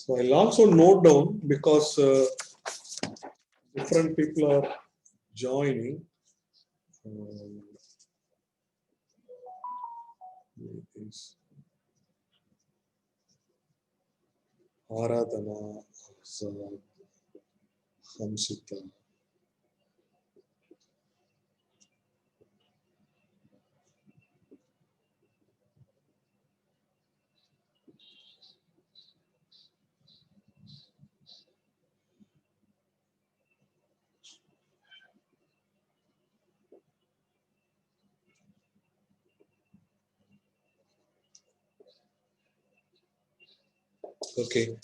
So I'll also note down because different people are joining. Aradhana, Azad, Hamsita. Okay.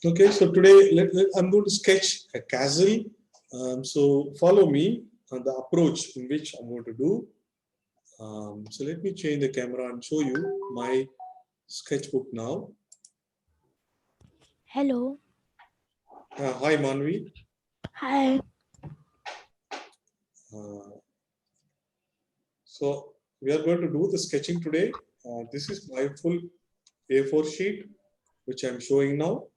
Okay, so today I'm going to sketch a castle. So follow me on the approach in which I'm going to do. So let me change the camera and show you my sketchbook now. Hello. Hi Manvi. Hi. So we are going to do the sketching today. This is my full A4 sheet, which I'm showing now.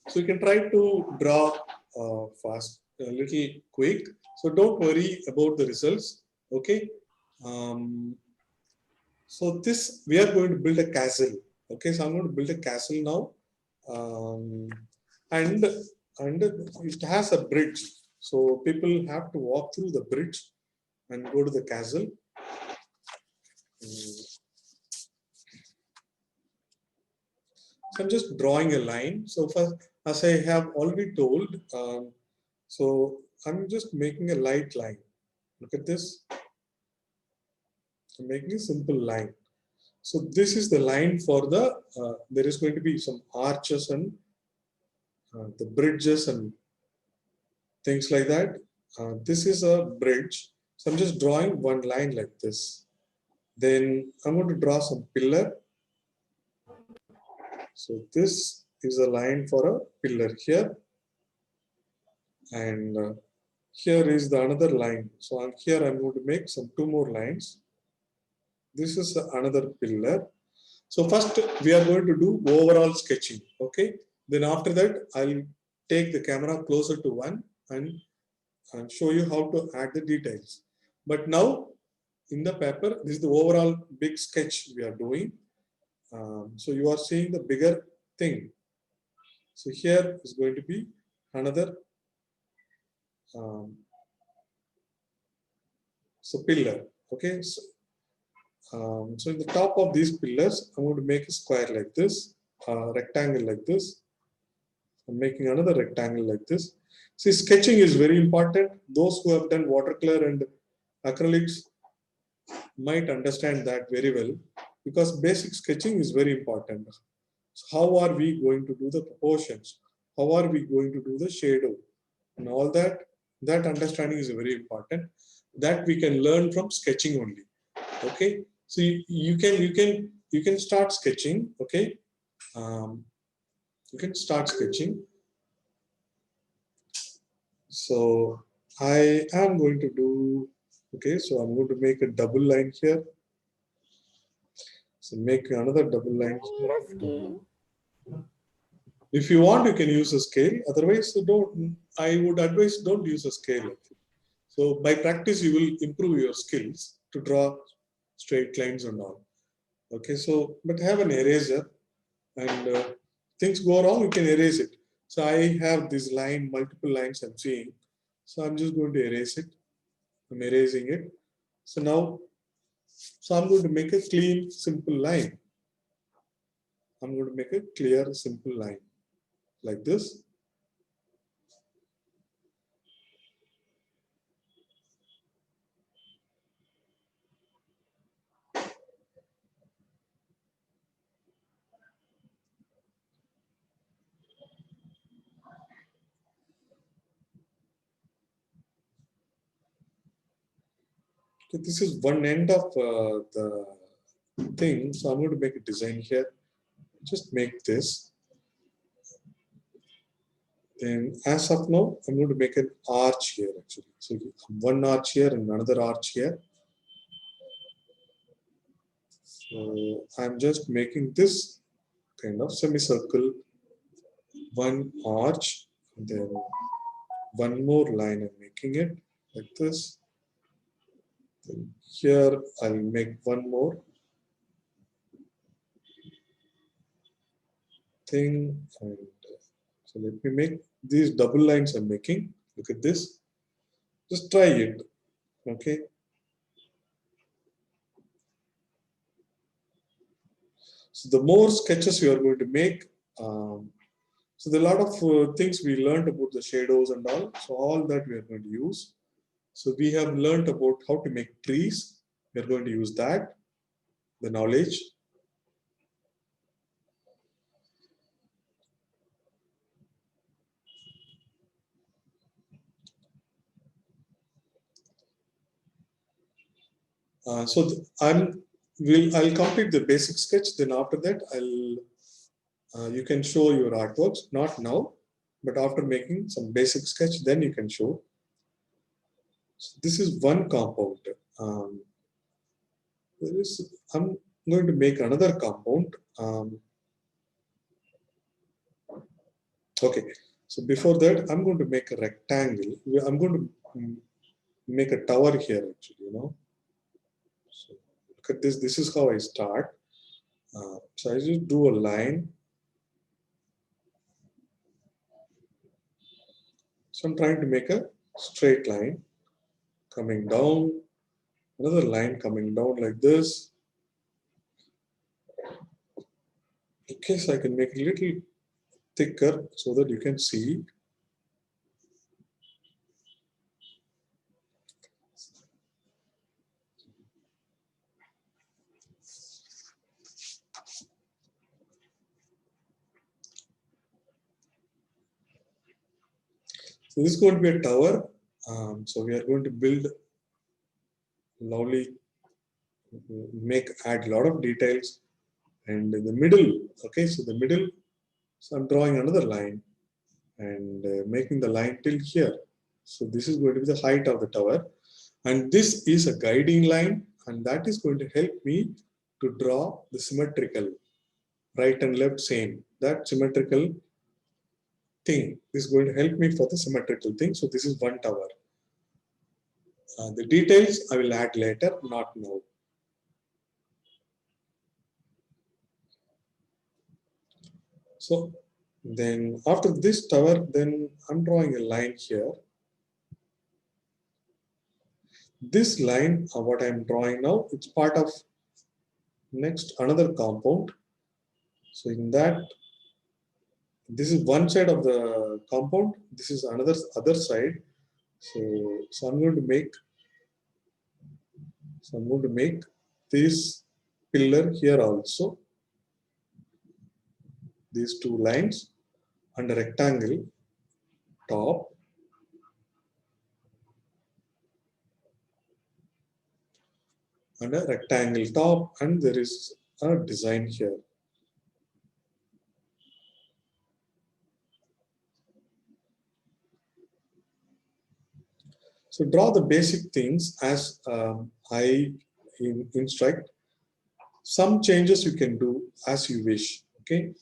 So you can try to draw fast, a little quick. So don't worry about the results. Okay. So this, we are going to build a castle. Okay. So I'm going to build a castle now. And it has a bridge. So people have to walk through the bridge and go to the castle. So I'm just drawing a line. So first, as I have already told, so I'm just making a light line. Look at this. I'm making a simple line. So this is the line for the, there is going to be some arches and the bridges and things like that. This is a bridge. So I'm just drawing one line like this. Then I'm going to draw some pillar. So this is a line for a pillar here. And here is the another line. So on here I'm going to make some two more lines. This is another pillar. So first we are going to do overall sketching. Okay. Then after that I'll take the camera closer to one and show you how to add the details. But now in the paper, this is the overall big sketch we are doing. So you are seeing the bigger thing. So here is going to be another so pillar. Okay. So in the top of these pillars, I'm going to make a square like this, rectangle like this. I'm making another rectangle like this. See, sketching is very important. Those who have done watercolor and acrylics might understand that very well, because basic sketching is very important. So how are we going to do the proportions? How are we going to do the shadow? And all that, that understanding is very important. That we can learn from sketching only. Okay. So you can start sketching. Okay. You can start sketching. So I am going to do, okay, so I'm going to make a double line here. So make another double line here. If you want, you can use a scale. Otherwise, don't. I would advise don't use a scale. So by practice, you will improve your skills to draw straight lines and all. Okay, so but have an eraser, and things go wrong, you can erase it. So I have this line, multiple lines I'm seeing. So I'm just going to erase it. I'm erasing it. So now, so I'm going to make a clean, simple line. I'm going to make a clear, simple line like this. Okay, this is one end of the thing. So I'm going to make a design here. Just make this. Then as of now, I'm going to make an arch here actually. So one arch here and another arch here. So I'm just making this kind of semicircle, one arch, then one more line. I'm making it like this. Then here I'll make one more thing, and so let me make these double lines I'm making. Look at this. Just try it. Okay. So the more sketches you are going to make, so there are a lot of things we learned about the shadows and all. So all that we are going to use. So we have learned about how to make trees. We are going to use that, the knowledge. I'll complete the basic sketch. Then after that, you can show your artworks. Not now, but after making some basic sketch, then you can show. So this is one compound. Um, I'm going to make another compound. Okay, so before that, I'm going to make a rectangle. I'm going to make a tower here, actually. So look at this. This is how I start. So I just do a line. So I'm trying to make a straight line coming down, another line coming down like this. In case I can make it a little thicker so that you can see. So this is going to be a tower. So we are going to build lovely, add a lot of details. And in the middle, okay, so the middle, so I'm drawing another line and making the line till here. So this is going to be the height of the tower. And this is a guiding line, and that is going to help me to draw the symmetrical, right and left same. That symmetrical thing is going to help me for the symmetrical thing. So this is one tower. The details I will add later, not now. So then after this tower, then I'm drawing a line here. This line, what I'm drawing now, it's part of next another compound. So in that, this is one side of the compound. This is another other side. So I'm going to make. So I'm going to make this pillar here also. These two lines and a rectangle top. And a rectangle top, and there is a design here. So draw the basic things as I instruct. Some changes you can do as you wish. Okay,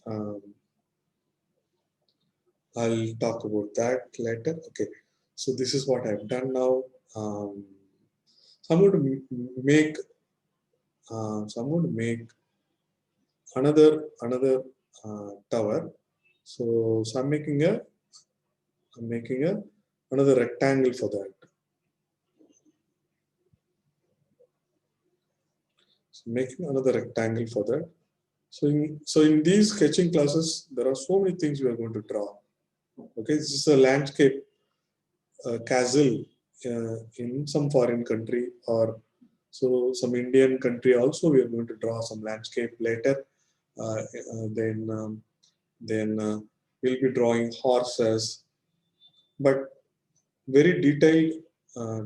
I'll talk about that later. Okay, so this is what I've done now. So I'm going to make. So I'm going to make another tower. So I'm making another rectangle for that. So making another rectangle for that. So in these sketching classes, there are so many things we are going to draw. Okay, this is a landscape castle in some foreign country, or so some Indian country also. We are going to draw some landscape later. Then we'll be drawing horses, but very detailed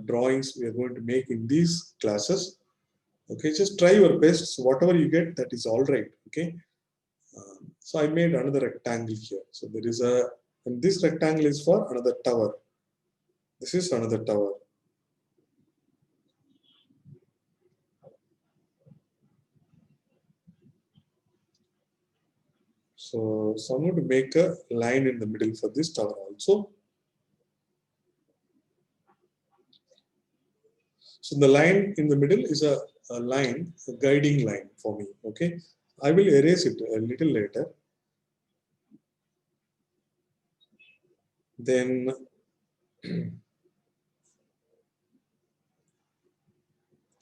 drawings we are going to make in these classes. Okay, just try your best. So whatever you get, that is all right. Okay. So I made another rectangle here. So there is and this rectangle is for another tower. This is another tower. So I'm going to make a line in the middle for this tower also. So the line in the middle is a line, a guiding line for me. Okay, I will erase it a little later. Then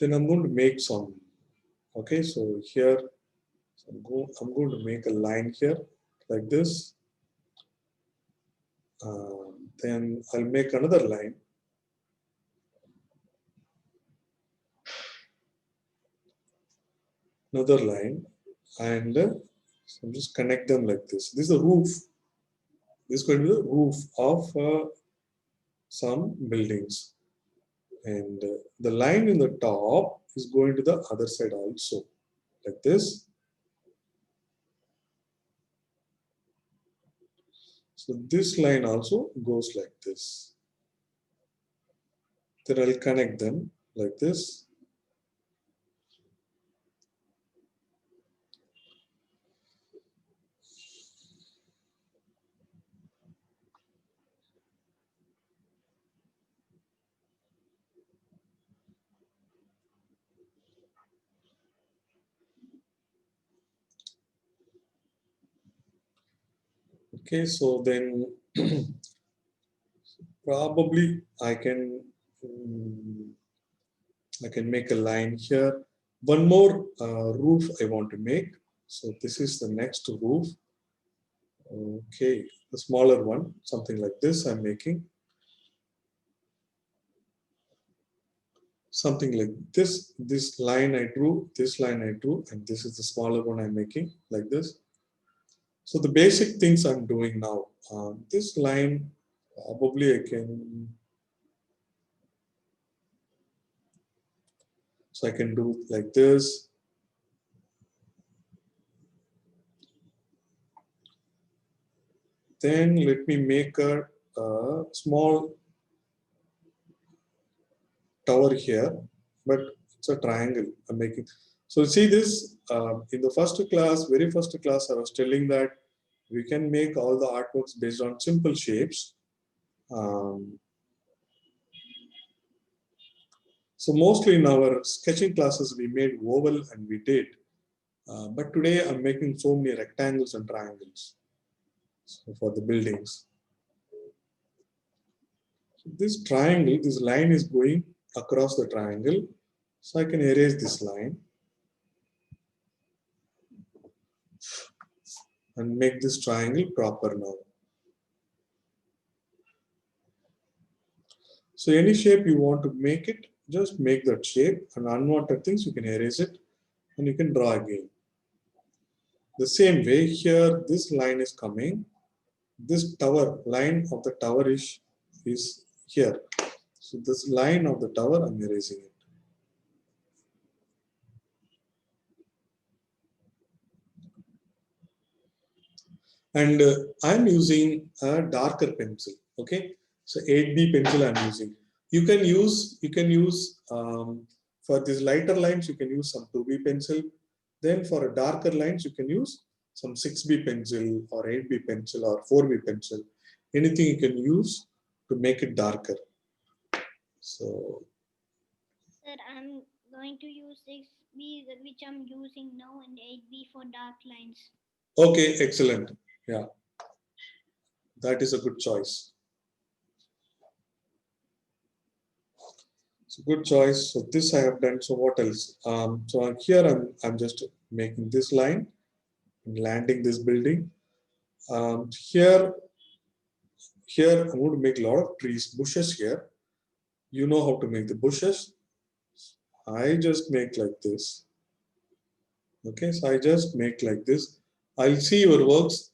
I'm going to make some. Okay, so here I'm going to make a line here like this. Then I'll make another line. Another line, and so just connect them like this. This is the roof. This is going to be the roof of some buildings. And the line in the top is going to the other side also, like this. So this line also goes like this. Then I'll connect them like this. Okay, so then probably I can make a line here. One more roof I want to make. So this is the next roof. Okay, the smaller one, something like this I'm making. Something like this line I drew, this line I drew, and this is the smaller one I'm making like this. So the basic things I'm doing now, this line, probably I can, so I can do like this. Then let me make a small tower here, but it's a triangle I'm making. So see this, in the very first class, I was telling that we can make all the artworks based on simple shapes. So mostly in our sketching classes, we made oval and we did. But today I'm making so many rectangles and triangles for the buildings. So this triangle, this line is going across the triangle. So I can erase this line and make this triangle proper now. So any shape you want to make it, just make that shape, and unwanted things you can erase it and you can draw again. The same way here, this line is coming. This tower, line of the tower is here. So this line of the tower, I'm erasing it. And I'm using a darker pencil. Okay, so 8B pencil I'm using. You can use for these lighter lines, you can use some 2B pencil. Then for a darker lines, you can use some 6B pencil or 8B pencil or 4B pencil. Anything you can use to make it darker. So, Sir, I'm going to use 6B, which I'm using now, and 8B for dark lines. okay, excellent. Yeah, that is a good choice. So good choice. So this I have done. So what else? So here I'm just making this line, landing this building. Here I'm going to make a lot of trees, bushes here. You know how to make the bushes. I just make like this. Okay, so I just make like this. I'll see your works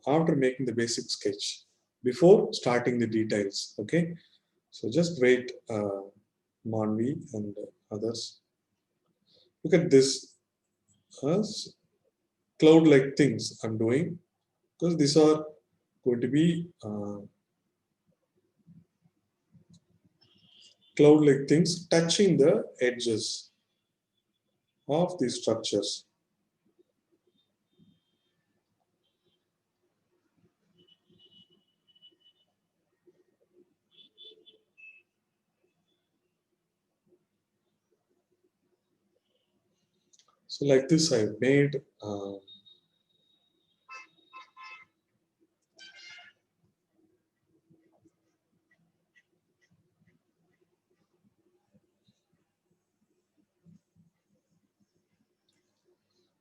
after making the basic sketch, before starting the details. Okay, so just wait, Manvi and others. Look at this cloud-like things I'm doing, because these are going to be cloud-like things touching the edges of these structures. So like this I made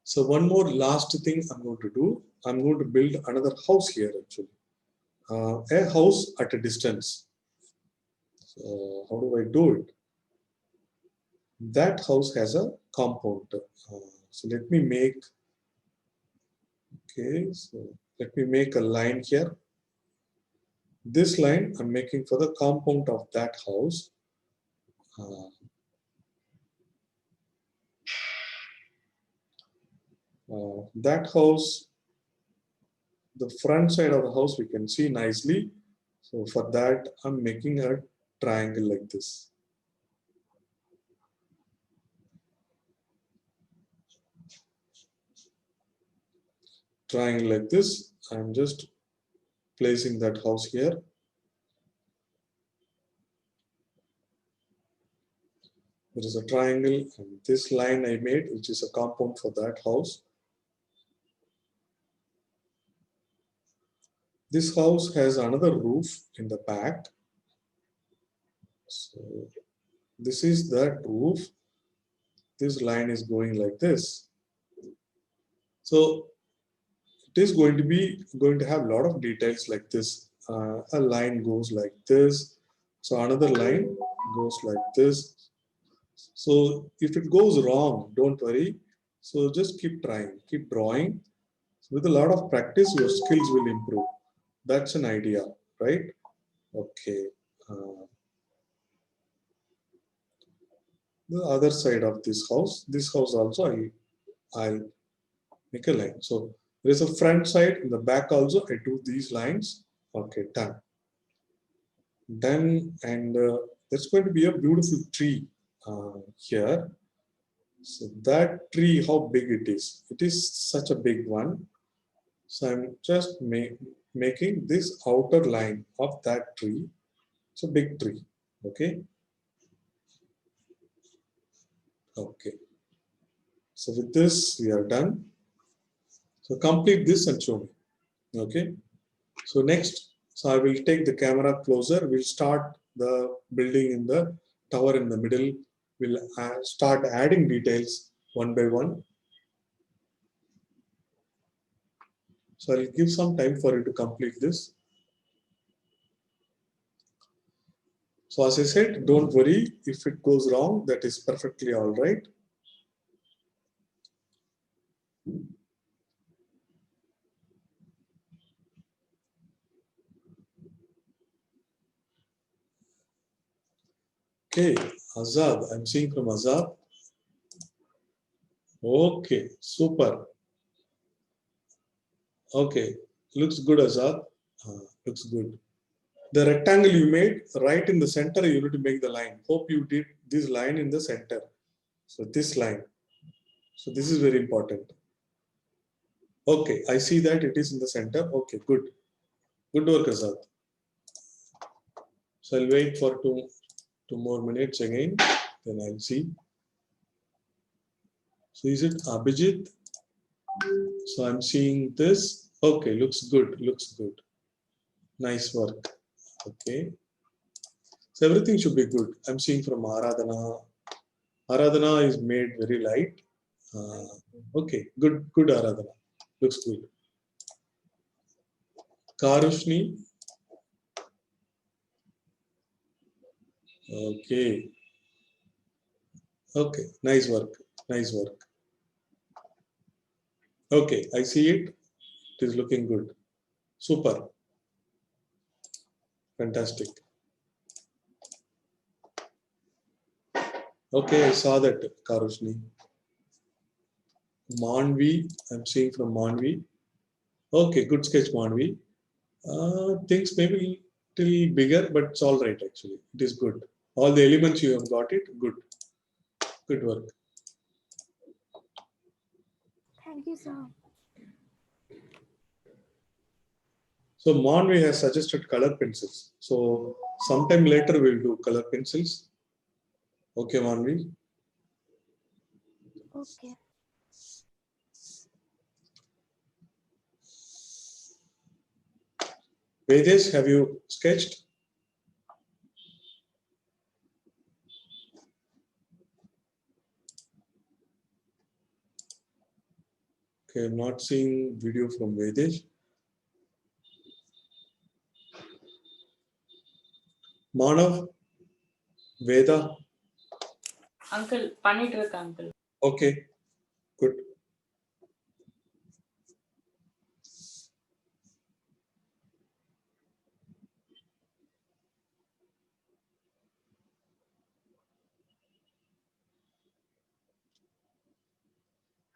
so one more last thing I'm going to do. I'm going to build another house here actually. A house at a distance. So how do I do it? That house has a compound. So let me make, okay, so let me make a line here. This line I'm making for the compound of that house. That house, the front side of the house we can see nicely. So for that, I'm making a triangle like this. Triangle like this. I'm just placing that house here. There is a triangle and this line I made, which is a compound for that house. This house has another roof in the back. So this is that roof. This line is going like this. So it is going to have a lot of details like this. A line goes like this. So another line goes like this. So if it goes wrong, don't worry. So just keep trying, keep drawing. So with a lot of practice, your skills will improve. That's an idea, right? Okay. The other side of this house also I'll make a line. So there is a front side, in the back also I do these lines. Okay, done. Done, and there's going to be a beautiful tree here. So that tree, how big it is? It is such a big one. So I'm just making this outer line of that tree. It's a big tree. Okay. Okay. So with this, we are done. So complete this and show me. Okay. So next, so I will take the camera closer. We'll start the building in the tower in the middle. We'll start adding details one by one. So I'll give some time for you to complete this. So as I said, don't worry if it goes wrong, that is perfectly all right. Okay, Azad, I'm seeing from Azad. Okay, super. Okay, looks good, Azad. Looks good. The rectangle you made right in the center, you need to make the line. Hope you did this line in the center. So this line. So this is very important. Okay, I see that it is in the center. Okay, good. Good work, Azad. So I'll wait for two more minutes again. Then I'll see. So is it Abhijit? So I'm seeing this. Okay, looks good. Looks good. Nice work. Okay. So everything should be good. I'm seeing from Aradhana. Aradhana is made very light. Okay, good, good Aradhana. Looks good. Karushni. Okay. Okay, nice work. Nice work. Okay, I see it. It is looking good. Super. Fantastic. Okay, I saw that, Karushni. Manvi, I'm seeing from Manvi. Okay, good sketch, Manvi. Things maybe little bigger, but it's all right actually. It is good. All the elements you have got it. Good. Good work. Thank you, sir. So Manvi has suggested color pencils. So sometime later we'll do color pencils. Okay, Manvi. Okay. Vedesh, have you sketched? Okay, I'm not seeing video from Vedesh. Manav, Veda. Uncle, பண்ணிட்டு இருக்க uncle. Okay, good.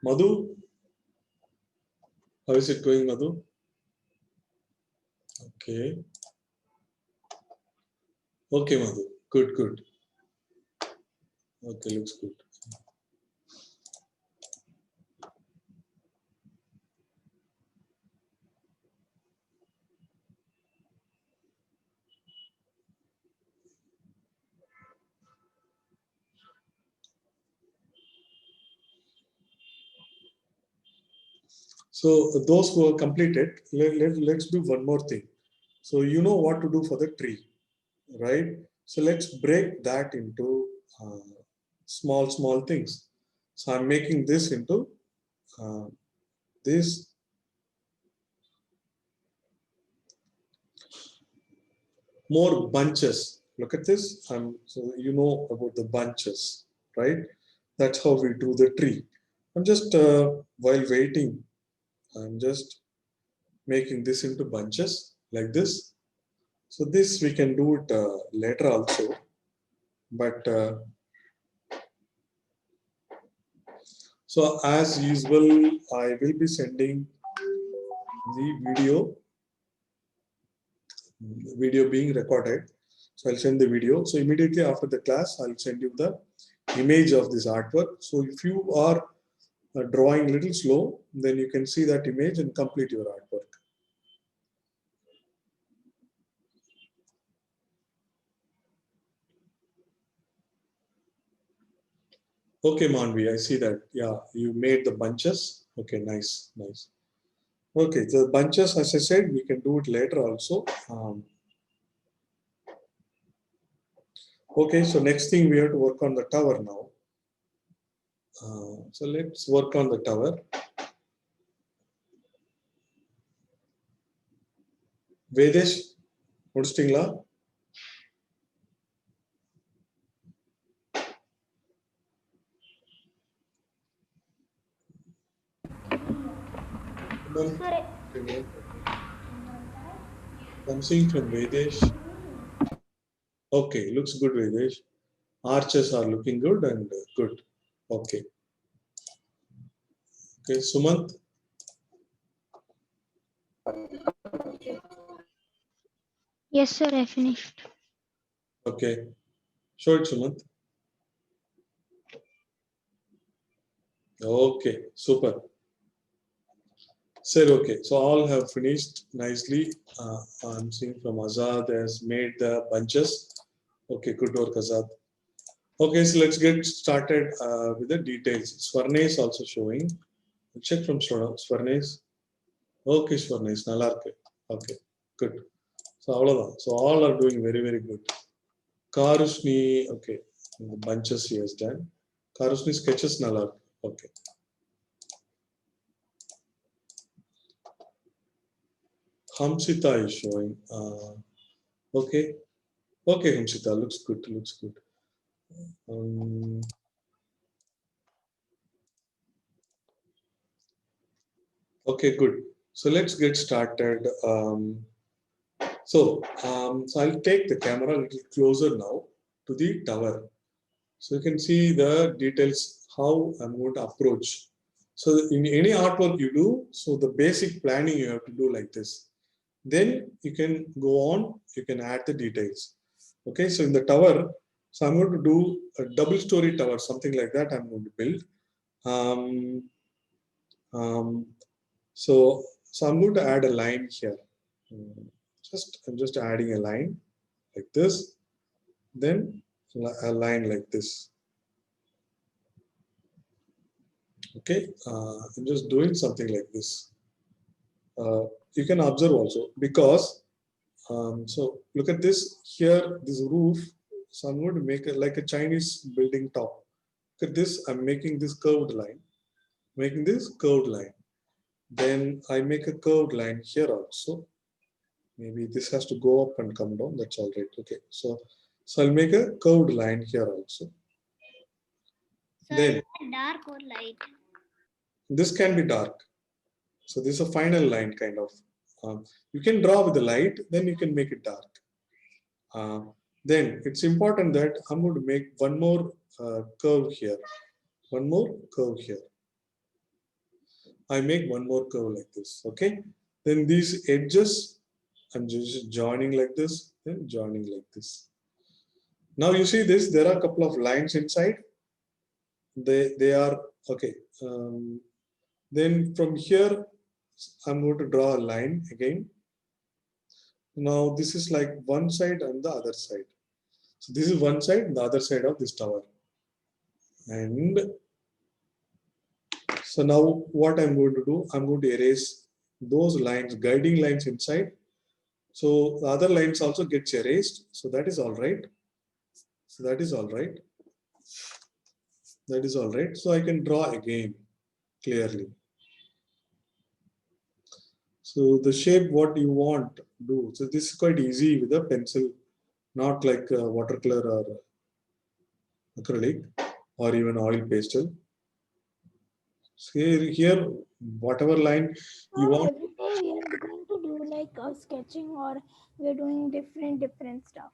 Madhu, how is it going, Madhu? Okay. Okay, Madhu. Good, good. Okay, looks good. So those who have completed, let's do one more thing. So you know what to do for the tree, right? So let's break that into small things. So I'm making this into this more bunches. Look at this. So you know about the bunches, right? That's how we do the tree. I'm just while waiting, I'm just making this into bunches like this. So this we can do it later also, but so as usual, I will be sending the video being recorded. So I'll send the video. So immediately after the class, I'll send you the image of this artwork. So if you are drawing a little slow, then you can see that image and complete your artwork. Okay, Manvi, I see that. Yeah, you made the bunches. Okay, nice, nice. Okay, the bunches, as I said, we can do it later also. Okay, so next thing we have to work on the tower now. So let's work on the tower. Vedesh, முடிச்சிட்டீங்களா? I'm seeing from Vedesh. Okay, looks good, Vedesh. Arches are looking good and good. Okay. Okay, Sumant. Yes, sir, I finished. Okay. Show it, Sumant. Okay, super. Sir, okay. So all have finished nicely. I'm seeing from Azad has made the bunches. Okay, good work, Azad. Okay, so let's get started with the details. Swarne is also showing. Check from Swarnes. Okay, Swarnes, நல்லா இருக்கு. Okay, good. So so all are doing very, very good. Karushni, okay, the bunches he has done. Karushni sketches நல்லா இருக்கு. Okay. Hamsita is showing. Okay. Okay, Hamsita, looks good, looks good. Okay, good. So let's get started. So I'll take the camera a little closer now to the tower. So you can see the details, how I'm going to approach. So in any artwork you do, so the basic planning you have to do like this. Then you can go on, you can add the details. Okay, so in the tower, so I'm going to do a double story tower, something like that I'm going to build. So I'm going to add a line here. I'm just adding a line like this, then a line like this. Okay, I'm just doing something like this. You can observe also, because So look at this here, this roof. So I'm going to make it like a Chinese building top. Look at this, I'm making this curved line, making this curved line. Then I make a curved line here also. Maybe this has to go up and come down, that's all right. Okay, so I'll make a curved line here also. Sir, Then is that dark or light? this can be dark. So this is a final line kind of. You can draw with the light, then you can make it dark. Then it's important that I'm going to make one more curve here. One more curve here. I make one more curve like this. Okay. Then these edges, I'm just joining like this, then joining like this. Now you see this, there are a couple of lines inside. They are okay. Then from here, I'm going to draw a line again. Now this is like one side and the other side. So this is one side, the other side of this tower. And so now what I'm going to do, I'm going to erase those lines, guiding lines inside. So the other lines also gets erased. So that is all right. So that is all right. That is all right. So I can draw again clearly. So the shape what you want do. So this is quite easy with a pencil, not like watercolor or acrylic or even oil pastel. So here whatever line you want. Every day we are going to do like sketching, or we are doing different stuff.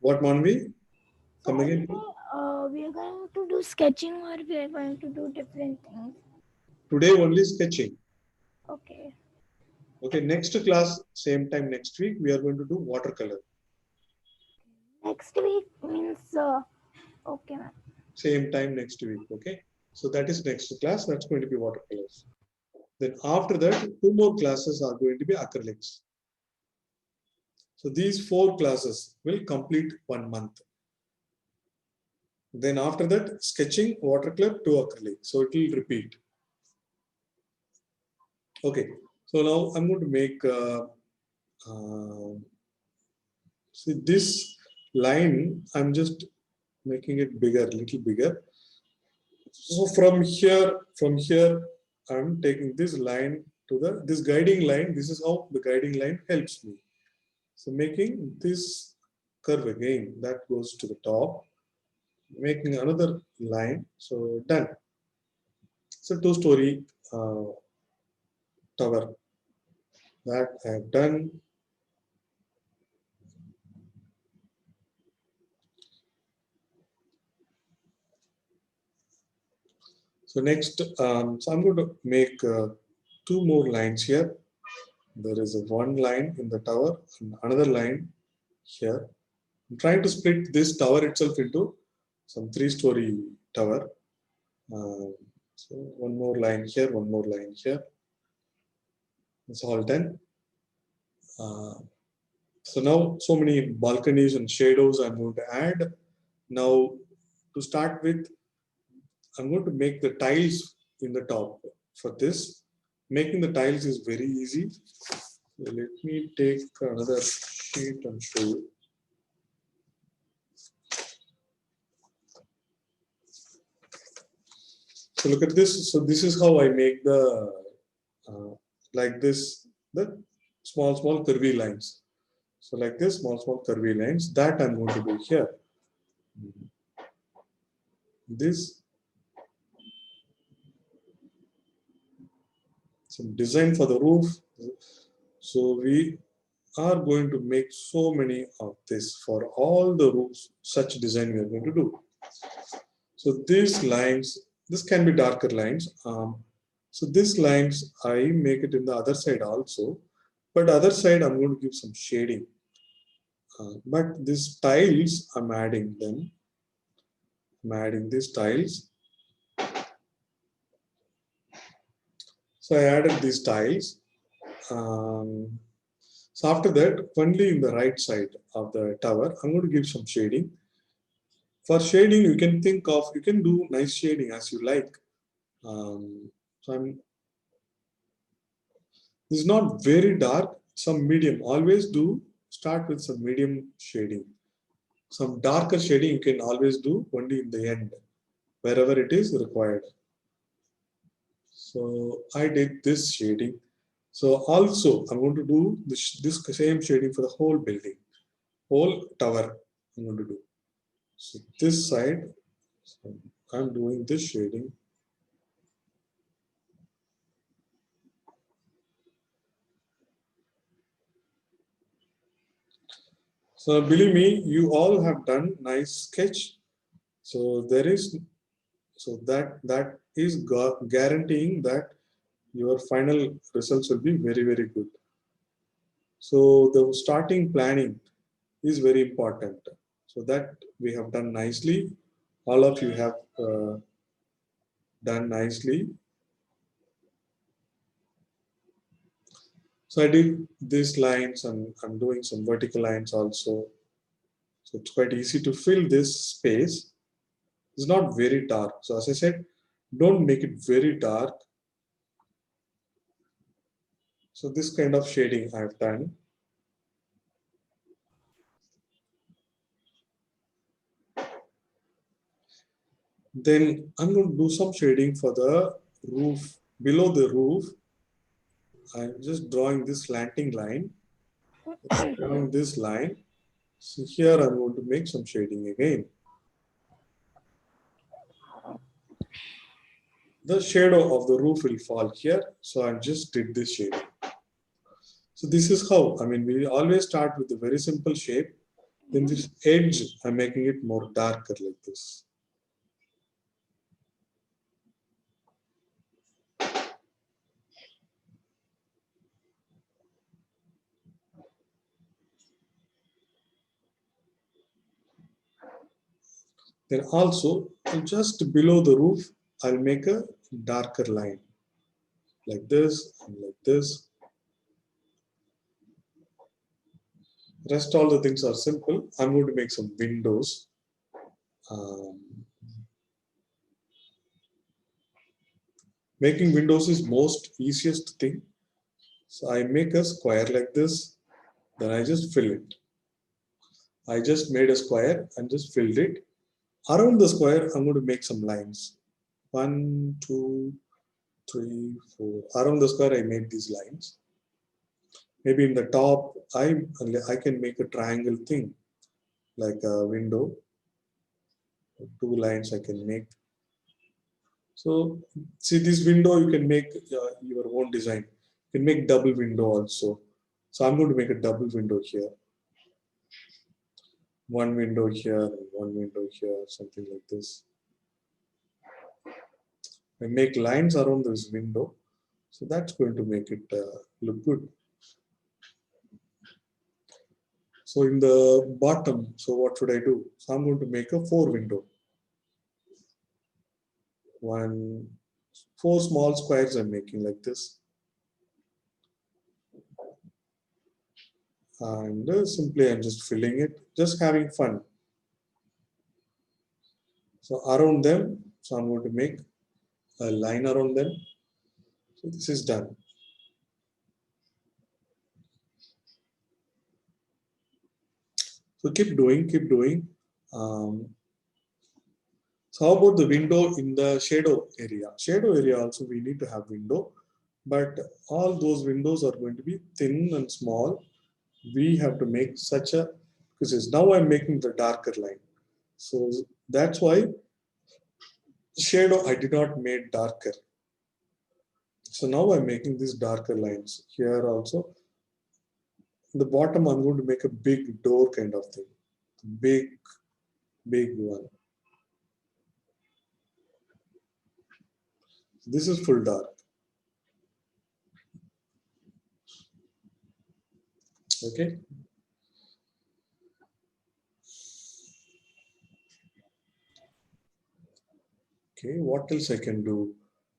What, Manvi? Come Every again. day, we are going to do sketching, or we are going to do different things. Today only sketching. Okay. Okay, next class, same time next week, we are going to do watercolor. Next week means okay, ma'am. Same time next week. Okay, so that is next class. That's going to be watercolors. Then after that, 2 more classes are going to be acrylics. So these 4 classes will complete 1 month. Then after that, sketching, watercolor to acrylic. So it will repeat. Okay, so now I'm going to make see this line. I'm just making it bigger, little bigger. So from here, I'm taking this line to this guiding line. This is how the guiding line helps me. So making this curve again, that goes to the top, making another line. So done. It's a 2-story tower that I have done. So next, so I'm going to make 2 more lines here. There is a 1 line in the tower and another line here. I'm trying to split this tower itself into some 3-story tower. So 1 more line here, 1 more line here. It's all done. So now so many balconies and shadows I'm going to add. Now to start with, I'm going to make the tiles in the top. For this, making the tiles is very easy. So let me take another sheet and show you. So look at this. So this is how I make the like this, the small curvy lines. So like this, small curvy lines that I'm going to do here. This some design for the roof. So we are going to make so many of this for all the roofs. Such design we are going to do. So these lines, this can be darker lines. So these lines, I make it in the other side also, but other side I'm going to give some shading. But these tiles, I'm adding them. I'm adding these tiles. So I added these tiles. So after that, only in the right side of the tower, I'm going to give some shading. For shading, you can think of, you can do nice shading as you like. So this is not very dark, some medium. Always do start with some medium shading. Some darker shading you can always do only in the end, wherever it is required. So I did this shading. So also I'm going to do this same shading for the whole building, whole tower I'm going to do. So this side, so I'm doing this shading. So believe me, you all have done nice sketch. So there is, so that is guaranteeing that your final results will be very, very good. So the starting planning is very important. So that we have done nicely. All of you have done nicely. So I did these lines and I'm doing some vertical lines also. So it's quite easy to fill this space. It's not very dark. So as I said, don't make it very dark. So this kind of shading I've done. Then I'm going to do some shading for the roof. Below the roof, I'm just drawing this slanting line. Drawing this line. So here I'm going to make some shading again. The shadow of the roof will fall here. So I just did this shading. So this is how, I mean, we always start with a very simple shape. Then this edge, I'm making it more darker like this. Then also, just below the roof, I'll make a darker line like this and like this. Rest all the things are simple. I'm going to make some windows. Making windows is most easiest thing. So I make a square like this, then I just fill it. I just made a square and just filled it. Around the square, I'm going to make some lines. 1, 2, 3, 4. Around the square, I made these lines. Maybe in the top, I can make a triangle thing, like a window. 2 lines I can make. So see this window, you can make your own design. You can make double window also. So I'm going to make a double window here. One window here, one window here, something like this. I make lines around this window. So that's going to make it look good. So in the bottom, so what should I do? So I'm going to make a 4 window. 4 small squares I'm making like this. And simply I'm just filling it, just having fun. So around them, so I'm going to make a line around them. So this is done. So keep doing, keep doing. So how about the window in the shadow area? Shadow area also we need to have window, but all those windows are going to be thin and small. We have to make such a, because now I'm making the darker line. So that's why shadow I did not make darker. So now I'm making these darker lines here also. In the bottom, I'm going to make a big door kind of thing. Big one. This is full dark. Okay. Okay, what else I can do?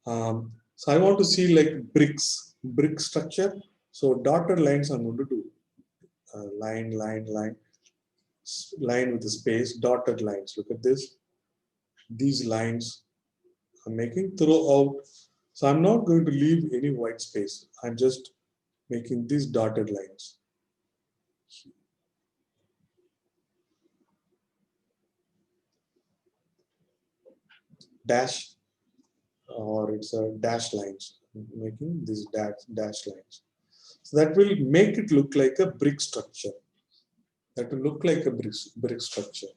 So I want to see like brick structure. So dotted lines I'm going to do. Line with the space, dotted lines. Look at this. These lines I'm making throughout. So I'm not going to leave any white space. I'm just making these dotted lines. Dash, or it's a dash lines, making these dash lines. So that will make it look like a brick structure. That will look like a brick structure.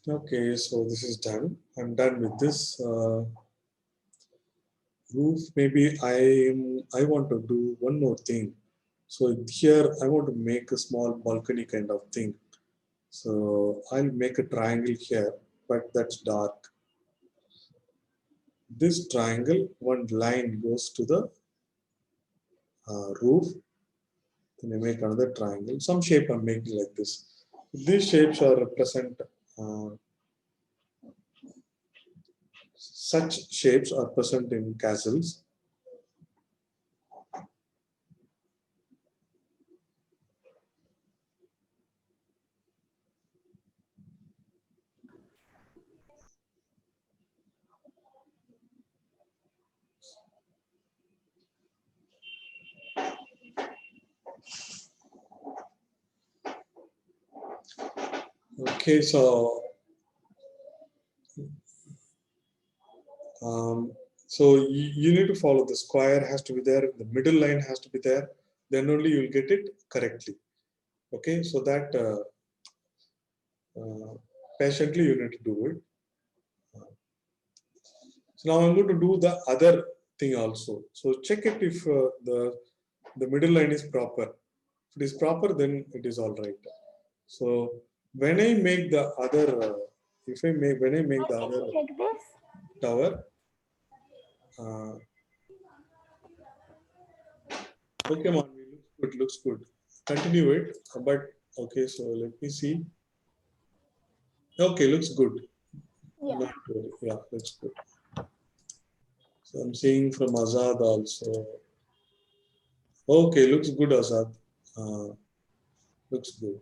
Okay, so this is done. I'm done with this roof. Maybe I want to do one more thing. So here I want to make a small balcony kind of thing. So I'll make a triangle here, but that's dark. This triangle, one line goes to the roof. Then I make another triangle. Some shape I'm making like this. These shapes are represent. Such shapes are present in castles. Okay, so you need to follow the square has to be there, the middle line has to be there, then only you'll get it correctly. Okay, so that patiently you need to do it. So now I'm going to do the other thing also. So check it if the middle line is proper. If it is proper, then it is all right. So when I make the other, when I make the other Check this. tower, okay, man, looks good. Continue it, but okay. So let me see. Okay, looks good. Yeah. Yeah, looks good. So I'm seeing from Azad also. Okay, looks good, Azad. Looks good.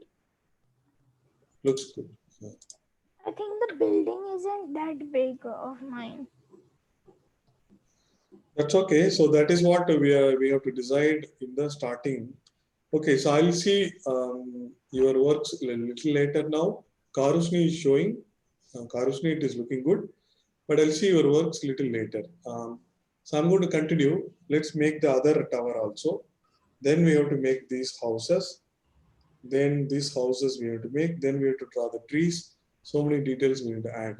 Looks good. Yeah. I think the building isn't that big of mine. That's okay. So that is what we have to decide in the starting. Okay, so I'll see your works a little later now. Karusni is showing. Karusni, it is looking good, but I'll see your works a little later. So I'm going to continue. Let's make the other tower also. Then we have to make these houses. Then these houses we have to make. Then we have to draw the trees. So many details we need to add.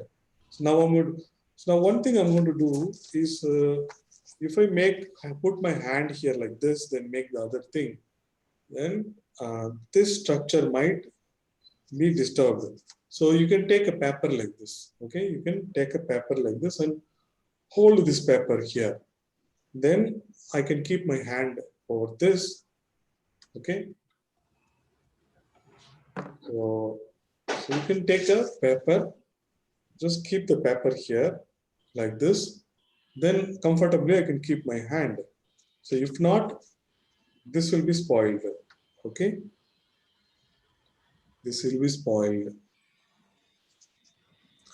So now one thing I'm going to do is if I put my hand here like this, then make the other thing, then this structure might be disturbed. So you can take a paper like this. Okay, you can take a paper like this and hold this paper here. Then I can keep my hand over this. Okay. So you can take a paper, just keep the paper here like this. Then comfortably I can keep my hand. So if not, this will be spoiled. Okay. This will be spoiled.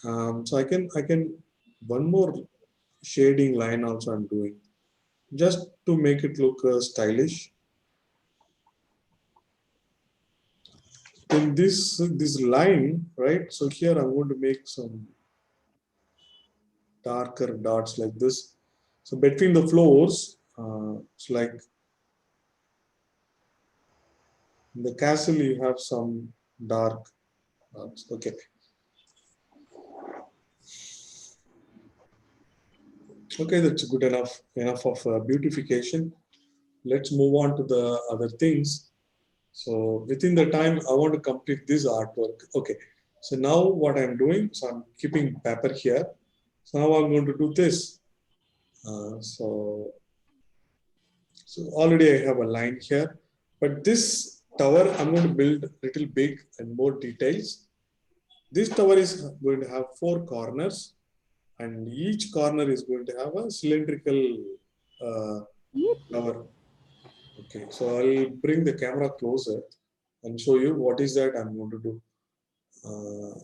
So I can one more shading line also I'm doing just to make it look stylish. In this line, right? So here I'm going to make some darker dots like this. So between the floors, it's like in the castle you have some dark dots. Okay. Okay, that's good enough. Enough of beautification. Let's move on to the other things. So within the time, I want to complete this artwork. Okay. So now what I'm doing, so I'm keeping paper here. So now I'm going to do this. So already I have a line here, but this tower I'm going to build a little big and more details. This tower is going to have 4 corners and each corner is going to have a cylindrical cover. Okay, so I'll bring the camera closer and show you what is that I'm going to do.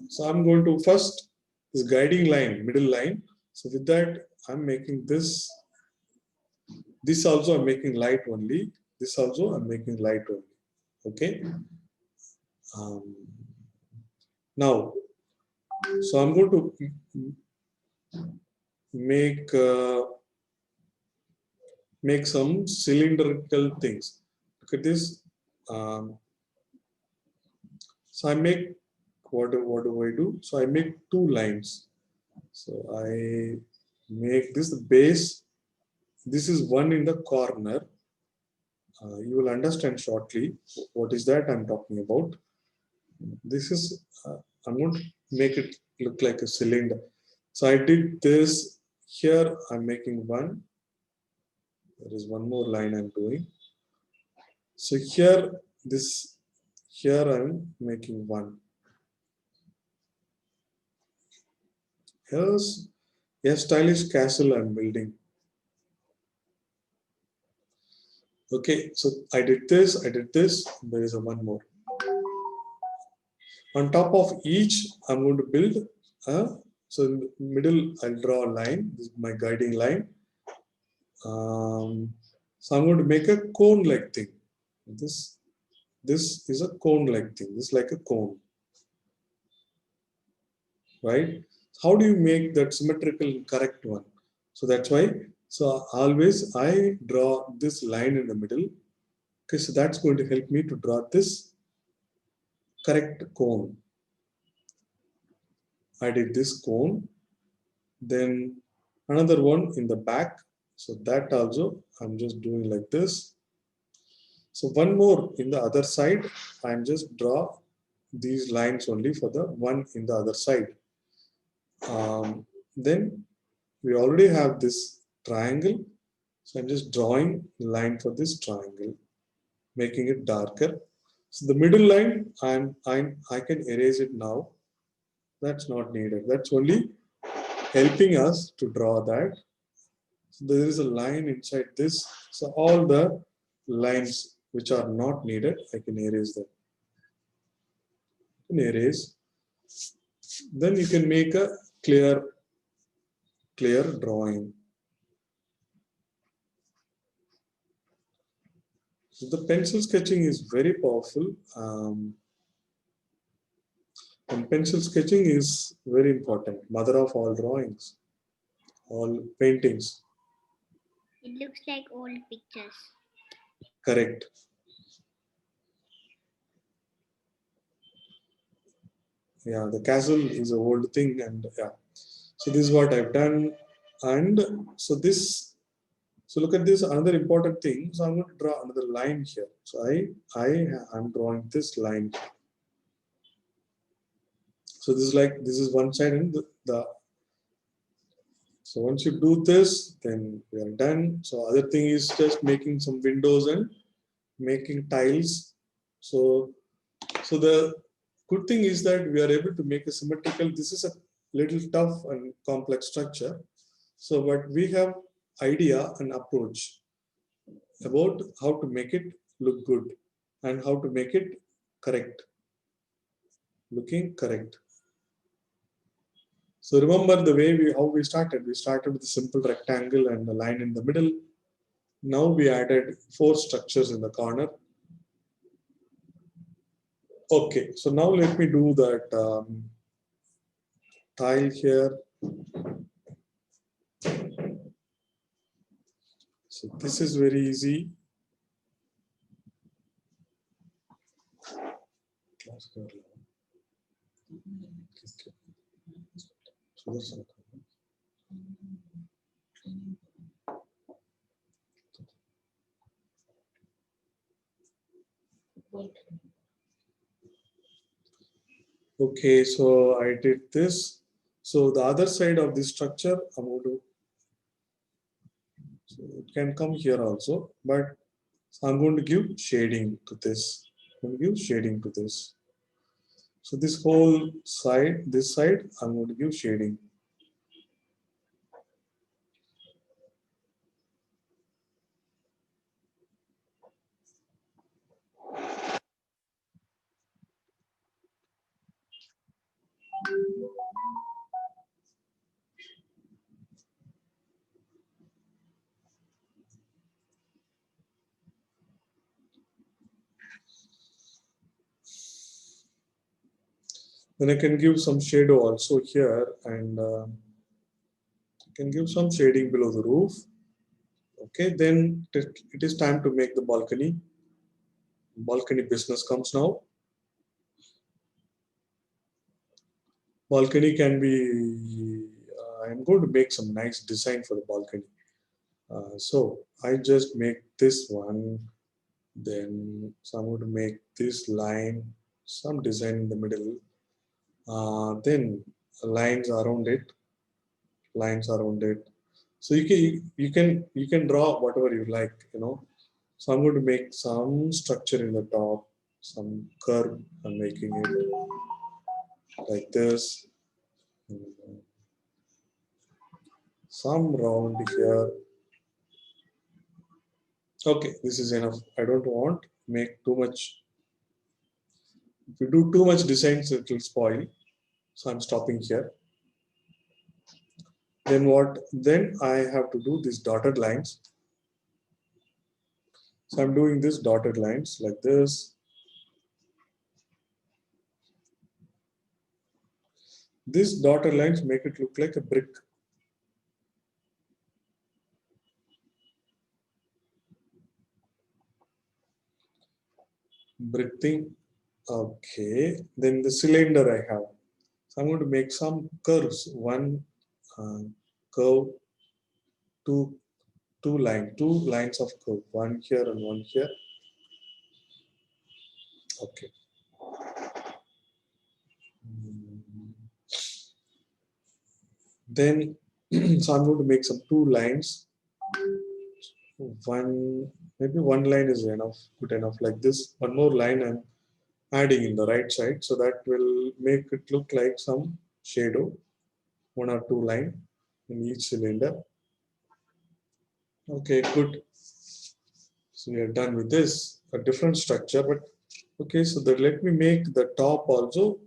So I'm going to first this guiding line, middle line. So with that, I'm making this. This also I'm making light only. This also I'm making light only. Okay. Now, so I'm going to make some cylindrical things. Look at this. So I make what do I do? So I make two lines. So I make this the base. This is one in the corner. You will understand shortly what is that I'm talking about. This is I'm going to make it look like a cylinder. So I did this here. I'm making one. There is one more line I'm doing. So here I'm making one. Here's a stylish castle I'm building. Okay, so I did this. There is a one more. On top of each, I'm going to build so in the middle, I'll draw a line. This is my guiding line. So I'm going to make a cone-like thing. This is a cone-like thing. This is like a cone, right? How do you make that symmetrical correct one? So that's why. So always I draw this line in the middle. Okay, so that's going to help me to draw this correct cone. I did this cone, then another one in the back. So that also I'm just doing like this. So one more in the other side, I'm just draw these lines only for the one in the other side. Then we already have this triangle. So I'm just drawing line for this triangle, making it darker. So the middle line, I can erase it now. That's not needed. That's only helping us to draw that. So there is a line inside this. So all the lines which are not needed, I can erase them. You can erase. Then you can make a clear drawing. So the pencil sketching is very powerful. And pencil sketching is very important. Mother of all drawings, all paintings. It looks like old pictures. Correct. Yeah, the castle is an old thing, and yeah. So this is what I've done, and so this. So look at this. Another important thing. So I'm going to draw another line here. So I'm drawing this line. So this is one side, and the. So once you do this, then we are done. So other thing is just making some windows and making tiles. So the good thing is that we are able to make a symmetrical. This is a little tough and complex structure. So but we have idea and approach about how to make it look good and how to make it correct, looking correct. So remember the way how we started. We started with a simple rectangle and a line in the middle. Now we added 4 structures in the corner. Okay, so now let me do that tile here. So this is very easy. Okay, so I did this. So the other side of this structure, I'm going to. So it can come here also, but I'm going to give shading to this. I'm going to give shading to this. So this whole side, this side, I'm going to give shading. Then I can give some shadow also here, and I can give some shading below the roof. Okay, then it is time to make the balcony. Balcony business comes now. Balcony can be, I'm going to make some nice design for the balcony. So I just make this one, then so I'm going to make this line, some design in the middle, then lines around it, So you can draw whatever you like, you know. So I'm going to make some structure in the top, some curve. I'm making it like this. Some round here. Okay, this is enough. I don't want make too much. If you do too much designs, it will spoil. So I'm stopping here. Then what? Then I have to do these dotted lines. So I'm doing this dotted lines like this. These dotted lines make it look like a brick. Brick thing. Okay. Then the cylinder I have. So I'm going to make some curves. One curve, two lines of curve. One here and one here. Okay. Then, so I'm going to make some two lines. Maybe one line is enough, good enough like this. One more line I'm adding in the right side, so that will make it look like some shadow. One or two line in each cylinder. Okay, good. So we are done with this, a different structure, but okay, so that let me make the top also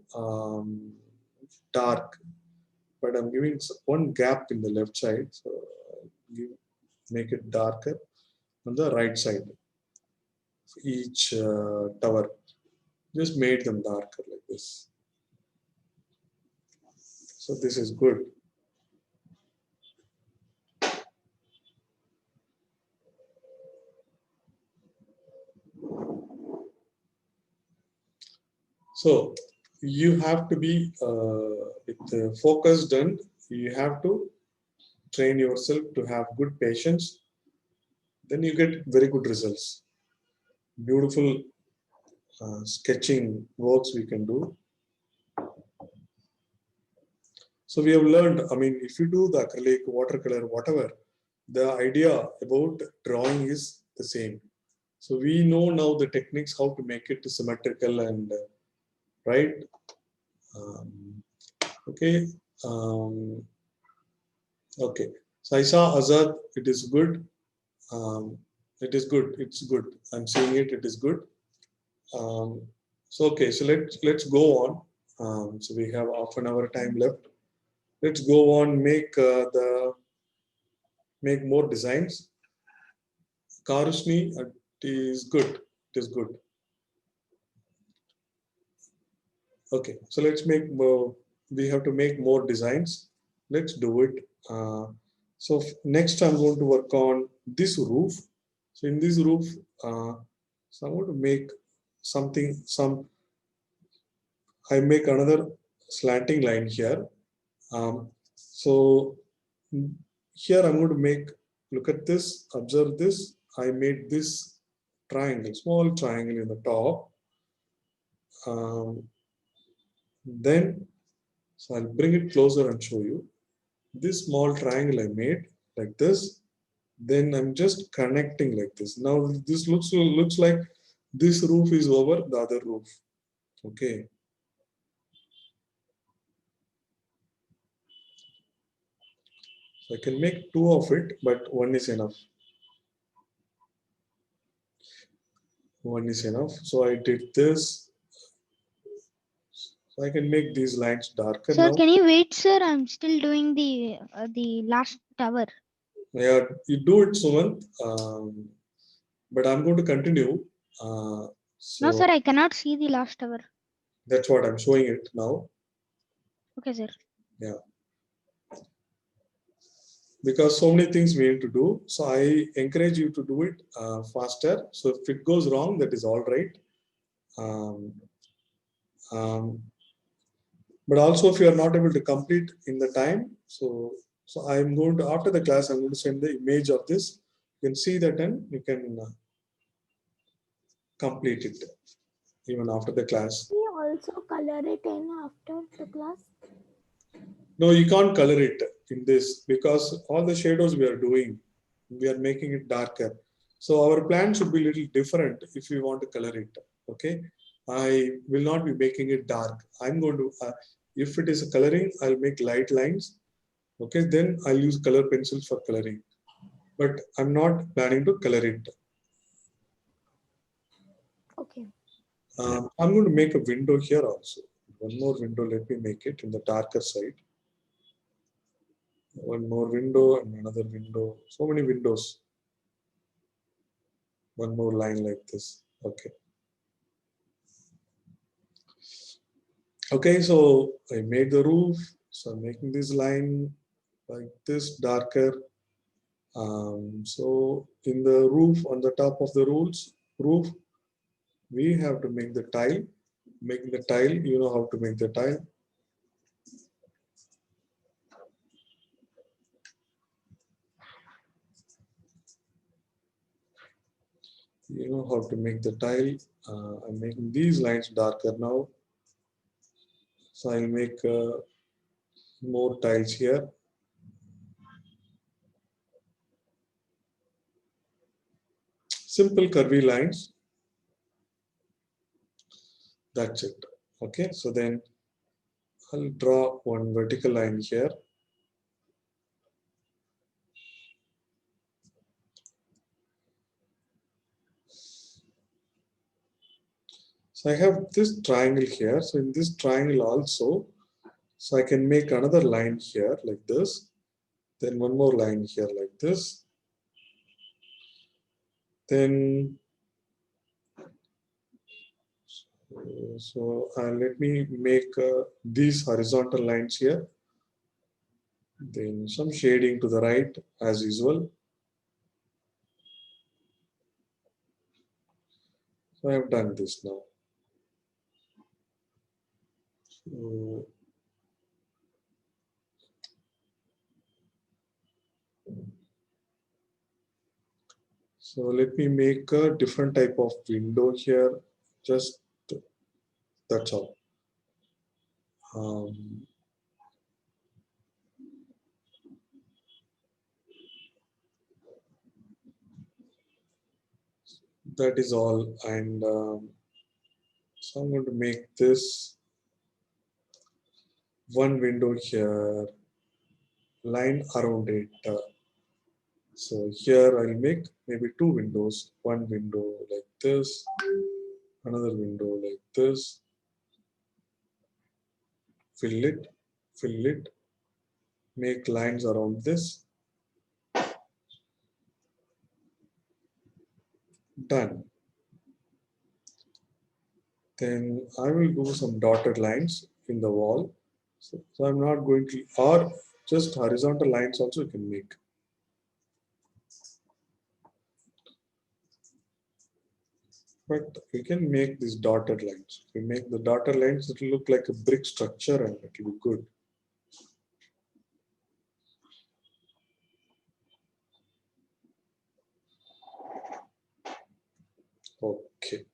dark, but I'm giving one gap in the left side, so make it darker on the right side. Each tower, just made them darker like this. So this is good. So you have to be focused, and you have to train yourself to have good patience. Then you get very good results. Beautiful sketching works we can do. So we have learned, I mean, if you do the acrylic, watercolor, whatever, the idea about drawing is the same. So we know now the techniques, how to make it symmetrical and right. Okay. Okay. So I saw Azad, it is good. It is good. It's good. I'm seeing it. It is good. So okay. So let's go on. So we have half an hour time left. Let's go on. Make more designs. Karushni, it is good. It is good. Okay. So let's make more. We have to make more designs. Let's do it. So next I'm going to work on this roof. So in this roof, so I'm going to make something, I make another slanting line here. So here I'm going to make, look at this, observe this. I made this triangle, small triangle in the top. Then, so I'll bring it closer and show you. This small triangle I made like this. Then I'm just connecting like this. Now this looks like this roof is over the other roof. Okay. So I can make two of it, but one is enough. One is enough. So I did this. So I can make these lines darker Sir, now. can you wait, sir? I'm still doing the last tower. Yeah, you do it, Sumant. But I'm going to continue. So No, sir, I cannot see the last tower. that's what I'm showing it now. Okay, sir. Because so many things we need to do. So I encourage you to do it faster. So if it goes wrong, that is all right. Um, um, but also if you are not able to complete in the time, so I'm going to, after the class, I'm going to send the image of this. You can see that and you can complete it even after the class. We also color it in after the class. No, you can't color it in this because all the shadows we are doing, we are making it darker. So our plan should be a little different if we want to color it. Okay, I will not be making it dark. I'm going to, if it is a coloring, I'll make light lines. Okay, then I'll use color pencils for coloring. But I'm not planning to color it. Okay. I'm going to make a window here also. One more window, let me make it in the darker side. One more window and another window. So many windows. One more line like this. Okay. Okay, so I made the roof. So I'm making this line like this darker. So in the roof, on the top of the roof, we have to make the tile. Making the tile, you know how to make the tile. You know how to make the tile. I'm making these lines darker now. So I'll make more tiles here. Simple curvy lines. That's it. Okay, so then I'll draw one vertical line here. So I have this triangle here. So in this triangle also, so I can make another line here like this. Then one more line here like this. Then, so let me make these horizontal lines here. Then some shading to the right as usual. So I have done this now. So let me make a different type of window here. Just that's all. That is all. And so I'm going to make this one window here, line around it. So here I'll make maybe two windows. One window like this, another window like this. Fill it, make lines around this. Done. Then I will do some dotted lines in the wall. So I'm not going to, or just horizontal lines also you can make. But we can make these dotted lines. We make the dotted lines, it will look like a brick structure and it will be good. Okay.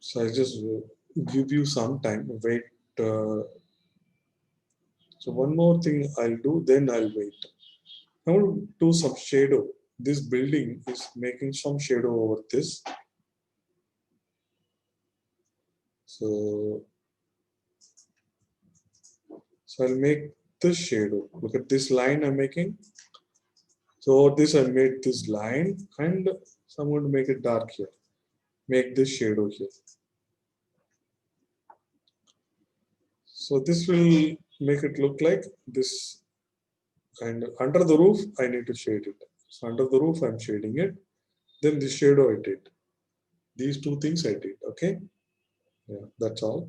So I just give you some time, wait. So one more thing I'll do, then I'll wait. I want to do some shadow. This building is making some shadow over this. So I'll make this shadow. Look at this line I'm making. So over this I made this line and so I'm going to make it dark here. Make this shadow here. So this will make it look like this. And under the roof, I need to shade it. So under the roof, I'm shading it. Then the shadow I did. These two things I did. Okay. Yeah, that's all.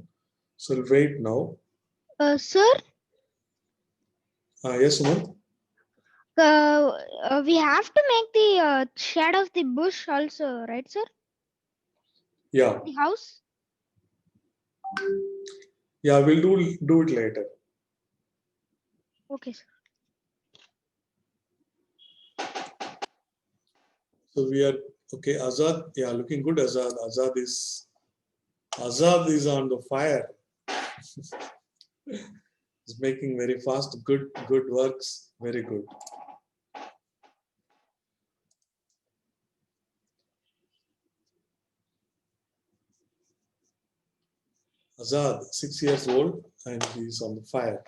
So I'll wait now. Sir, Yes, Sumant? we have to make the shed of the bush also, right, sir? Yeah. The house. Yeah, we'll do it later. Okay, sir. So we are okay. Azad, yeah, looking good. Azad. Azad is on the fire. He's making very fast, good works. Very good. Azad, 6 years old, and he's on the fire.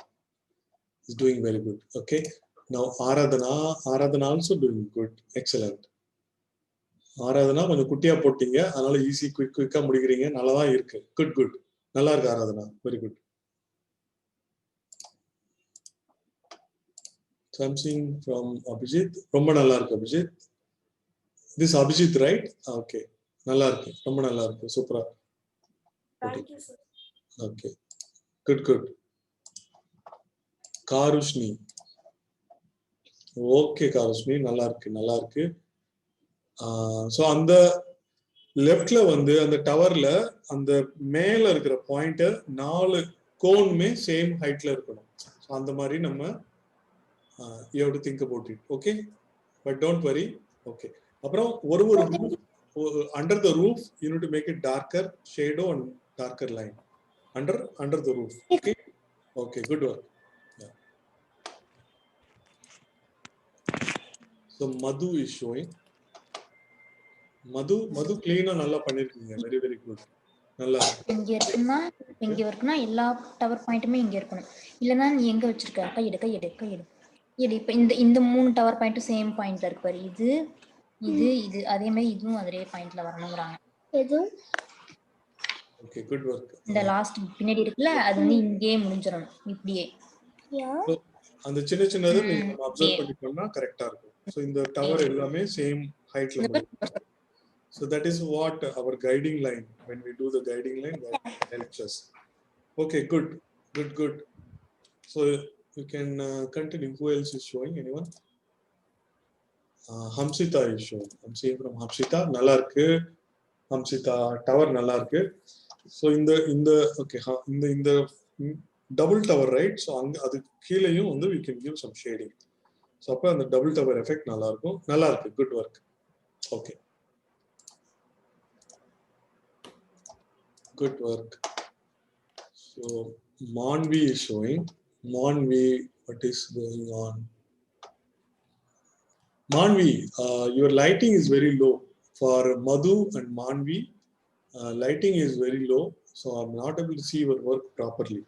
He's doing very good. Okay. Now Aradhana also doing good. Excellent. Aradhana கொஞ்சம் குட்டியா போட்டீங்க, அதனால easy குயிக்கா முடிக்கிறீங்க. நல்லா தான் இருக்கு. Good நல்லா இருக்கு Aradhana. Very good. Something from Abhijit. ரொம்ப நல்லா இருக்கு Abhijit. This Abhijit, right? Okay. நல்லா இருக்கு. ரொம்ப நல்லா இருக்கு. சூப்பரா. Thank you, sir. Okay. Good. Karushni. Okay Karushni, நல்லா இருக்கு. ஸோ அந்த லெஃப்ட்ல வந்து அந்த டவர்ல அந்த மேல இருக்கிற பாயிண்ட் 4 கோனுமே சேம் ஹைட்ல இருக்கணும். ஸோ அந்த மாதிரி நம்ம you have to think about it. Okay, but don't worry. Okay, அப்புறம் ஒரு under the roof you need to make it darker shadow and darker line under the roof. Okay, good work. So Madhu is showing. Madhu கிளீனா நல்லா பண்ணிருக்கீங்க. Very good. நல்லா இங்க இருக்குன்னா எல்லா tower பாயிண்ட்டுமே இங்க இருக்கணும். இல்லைன்னா நீ எங்க வச்சிருக்க? கையெடு. இப்ப இந்த 3 டவர் பாயிண்ட்டும் சேம் பாயிண்ட்ல இருக்கு பாரு. இது அதே மாதிரி இதுவும் அதே பாயிண்ட்ல வரணுங்கிறாங்க. எது? Okay, good work. இந்த லாஸ்ட் பின்னாடி இருக்குல்ல, அது வந்து இங்கேயே முடிஞ்சிடணும் இப்படியே. அந்த சின்னது நீங்க அப்சர்வ் பண்ணிக்கணும்னா கரெக்டா இருக்கும். ஸோ இந்த டவர் எல்லாமே சேம் ஹைட்ல முடியும். So that is what our guiding line, when we do the guiding line, that helps us. Okay, good. So you can continue. Who else is showing? Anyone? Hamsita is showing. I'm seeing from Hamsita. Nalla irukku. Hamsita tower nalla irukku. So in the okay, in the double tower, right? So adu keelayum வந்து we can give some shading. So அப்ப அந்த double tower effect நல்லா இருக்கு. Good work. Okay. Good work. So Manvi is showing. Manvi, what is going on? Manvi, your lighting is very low. For Madhu and Manvi, lighting is very low. So I'm not able to see your work properly.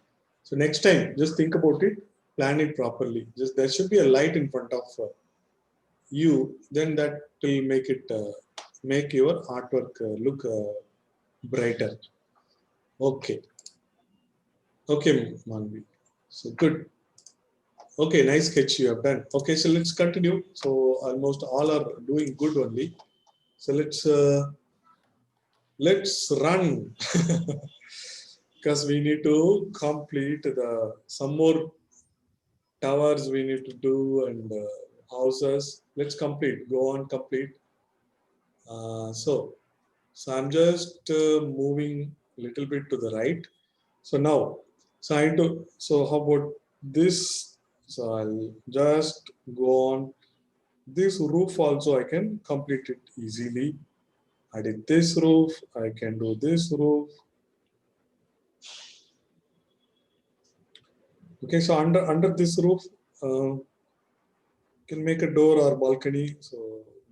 So next time, just think about it, plan it properly. Just there should be a light in front of you. Then that will make your artwork look brighter. Okay, Manvi. So good. Okay, nice sketch you have done. Okay, so let's continue. So almost all are doing good only. So let's run because we need to complete some more towers we need to do and houses. Let's complete. Go on, complete. So I'm just moving a little bit to the right. So now, so how about this? So I'll just go on. This roof also I can complete it easily. I did this roof, I can do this roof. Okay, so under this roof, can make a door or balcony. So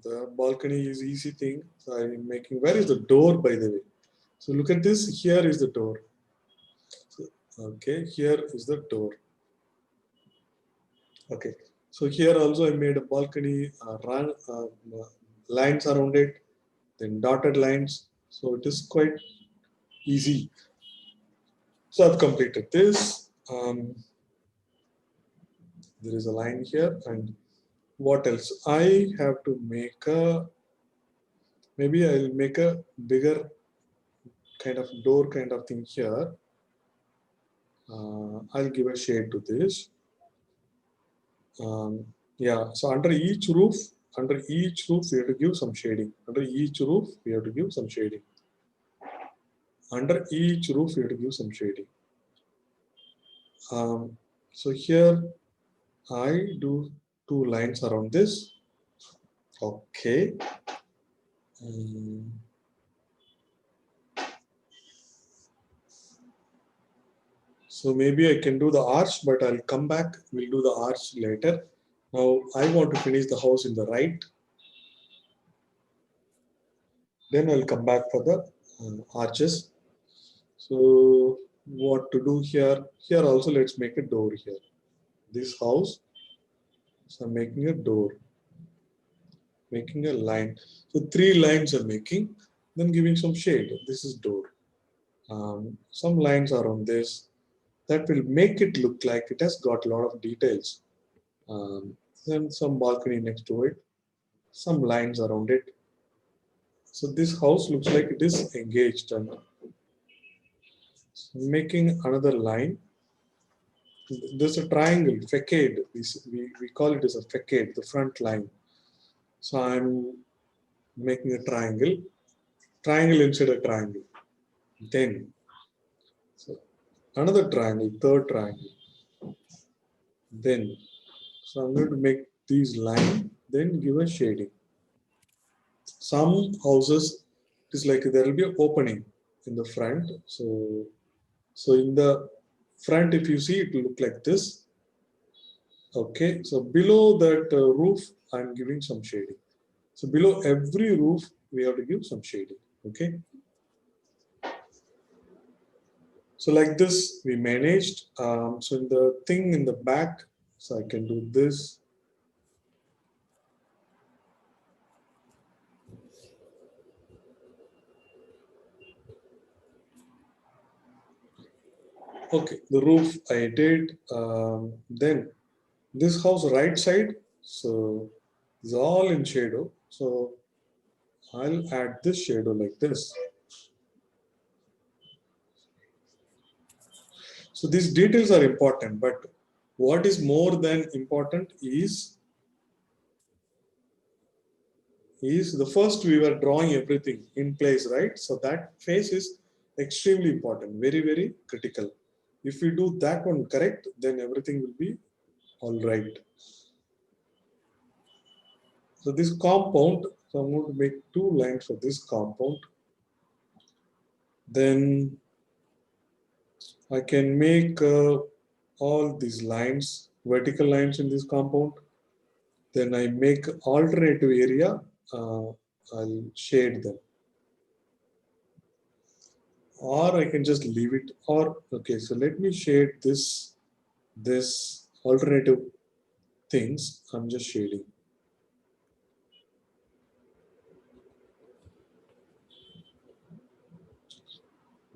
the balcony is easy thing. So I'm making, where is the door by the way? So look at this, here is the door. Okay, here is the door. Okay, so here also I made a balcony, lines around it, then dotted lines. So it is quite easy. So I've completed this. There is a line here, and what else? I have to make maybe I'll make a bigger kind of door kind of thing here. I'll give a shade to this. Yeah, so under each roof, we have to give some shading. Under each roof, we have to give some shading. Under each roof, we have to give some shading. So here, I do 2 lines around this. Okay. So maybe I can do the arch, but I'll come back. We'll do the arch later. Now I want to finish the house in the right. Then I'll come back for the arches. So what to do here? Here also let's make a door here. This house, so I'm making a door, making a line. So 3 lines I'm making, then giving some shade. This is door. Some lines are on this. That will make it look like it has got a lot of details. Then some balcony next to it, some lines around it. So this house looks like it is engaged, and making another line. There's a triangle, facade. We call it as a facade, the front line. So I'm making a triangle inside a triangle. Then, so another triangle, third triangle. Then, so I'm going to make these lines, then give a shading. Some houses, it's like there will be an opening in the front. So in the front, if you see, it will look like this. Okay, so below that roof, I'm giving some shading. So below every roof, we have to give some shading. Okay. So like this, we managed. So in the thing in the back, so I can do this. Okay, the roof I did. Then this house right side, so it's all in shadow. So I'll add this shadow like this. So these details are important, but what is more than important is the first we were drawing everything in place, right? So that phase is extremely important, very, very critical. If we do that one correct, then everything will be all right. So this compound, so I'm going to make 2 lines for this compound. Then I can make all these lines, vertical lines in this compound. Then I make alternative area, I'll shade them. Or I can just leave it, or okay, so let me shade this alternative things. I'm just shading.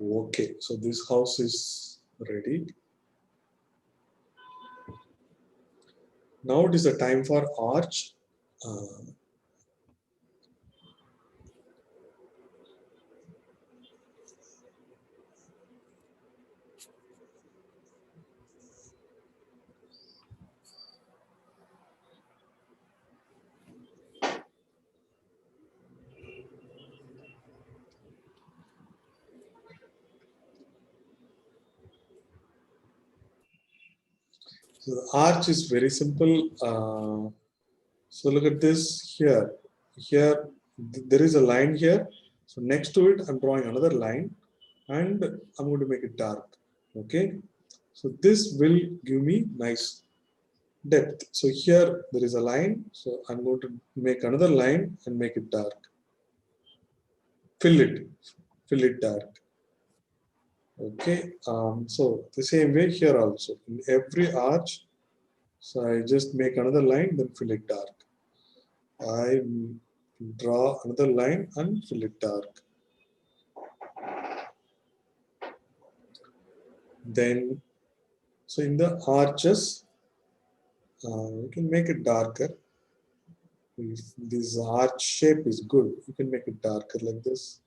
Okay, so this house is ready. Now it is the time for arch. So the arch is very simple. So look at this here. Here there is a line here. So next to it, I'm drawing another line, and I'm going to make it dark. Okay. So this will give me nice depth. So here there is a line. So I'm going to make another line and make it dark. Fill it dark. Okay. So the same way here also in every arch. So I just make another line, then fill it dark. I draw another line and fill it dark. Then, so in the arches, you can make it darker. If this arch shape is good, you can make it darker like this.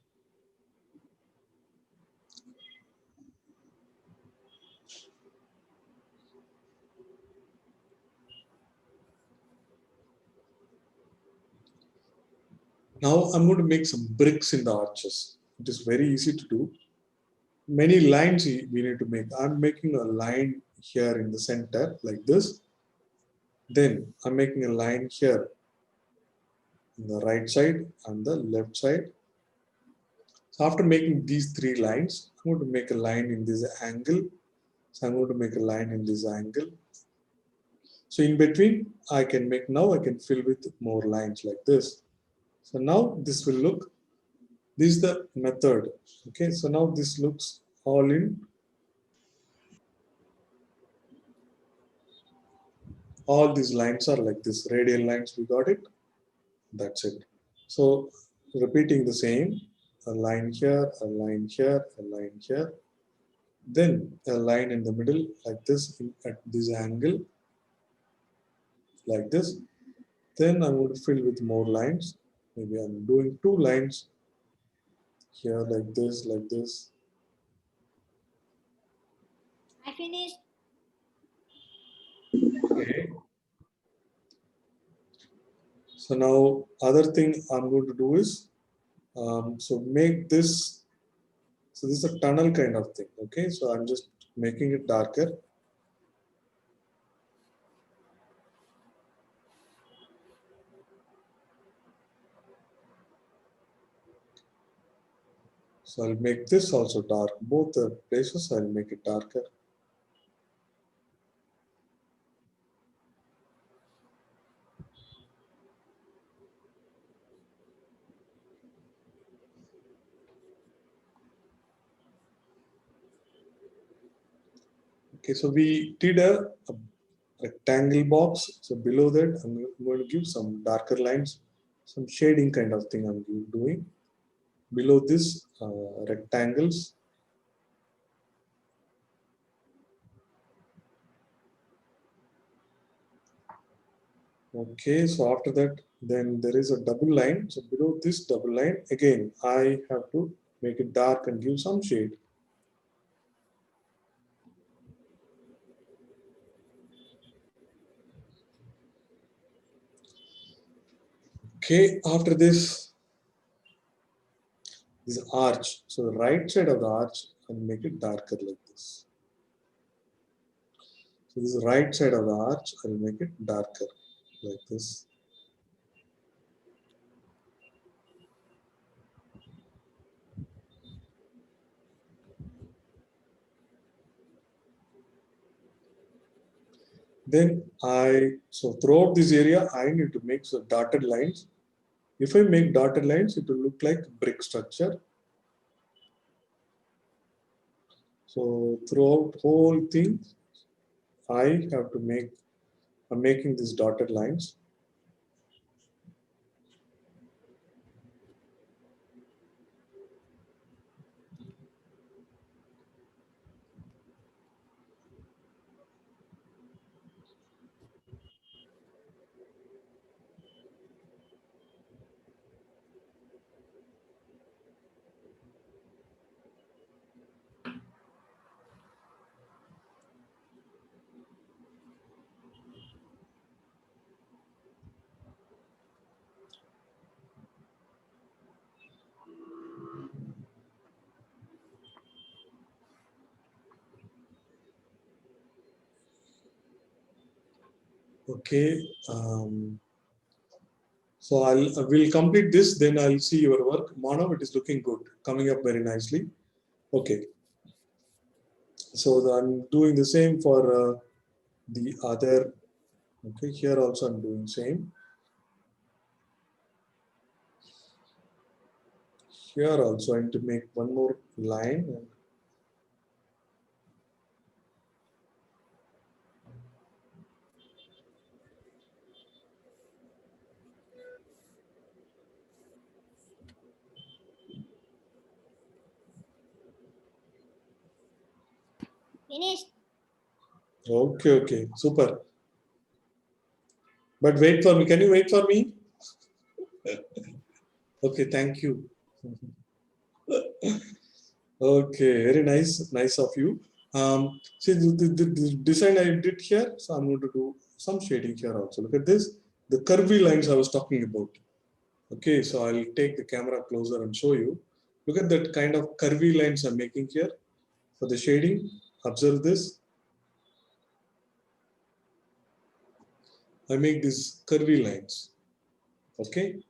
Now I'm going to make some bricks in the arches. It is very easy to do. Many lines we need to make. I'm making a line here in the center like this. Then I'm making a line here on the right side and the left side. So after making these three lines, I'm going to make a line in this angle. So I'm going to make a line in this angle. So in between, I can fill with more lines like this. So now this will look, this is the method. Okay, so now this looks all in. All these lines are like this, radial lines, we got it. That's it. So repeating the same, a line here, a line here, a line here. Then a line in the middle like this at this angle, like this. Then I'm going to fill with more lines. Maybe I'm doing 2 lines here like this, like this. I finished. Okay. So now other thing I'm going to do is, so make this, so this is a tunnel kind of thing. Okay, so I'm just making it darker. So I'll make this also dark. Both the places I'll make it darker. Okay, so we did a rectangle box. So below that, I'm going to give some darker lines, some shading kind of thing I'm doing. Below this, rectangles. Okay, so after that, then there is a double line. So below this double line, again, I have to make it dark and give some shade. Okay, after this arch. So the right side of the arch, I'll make it darker like this. So this right side of the arch, I'll make it darker like this. Then so throughout this area, I need to make some dotted lines. If I make dotted lines, it will look like brick structure. So throughout whole thing, I have to make, I'm making these dotted lines. Okay. So I will complete this, then I'll see your work. Manav, it is looking good, coming up very nicely. Okay. So I'm doing the same for the other. Okay, here also I'm doing same. Here also I need to make one more line. Finished. Okay, okay, super. But wait for me. Can you wait for me? Okay, thank you. Okay, very nice, nice of you. See the design I did here, so I'm going to do some shading here also. Look at this, the curvy lines I was talking about. Okay, so I'll take the camera closer and show you. Look at that kind of curvy lines I'm making here for the shading. Observe this. I make these curvy lines. Okay.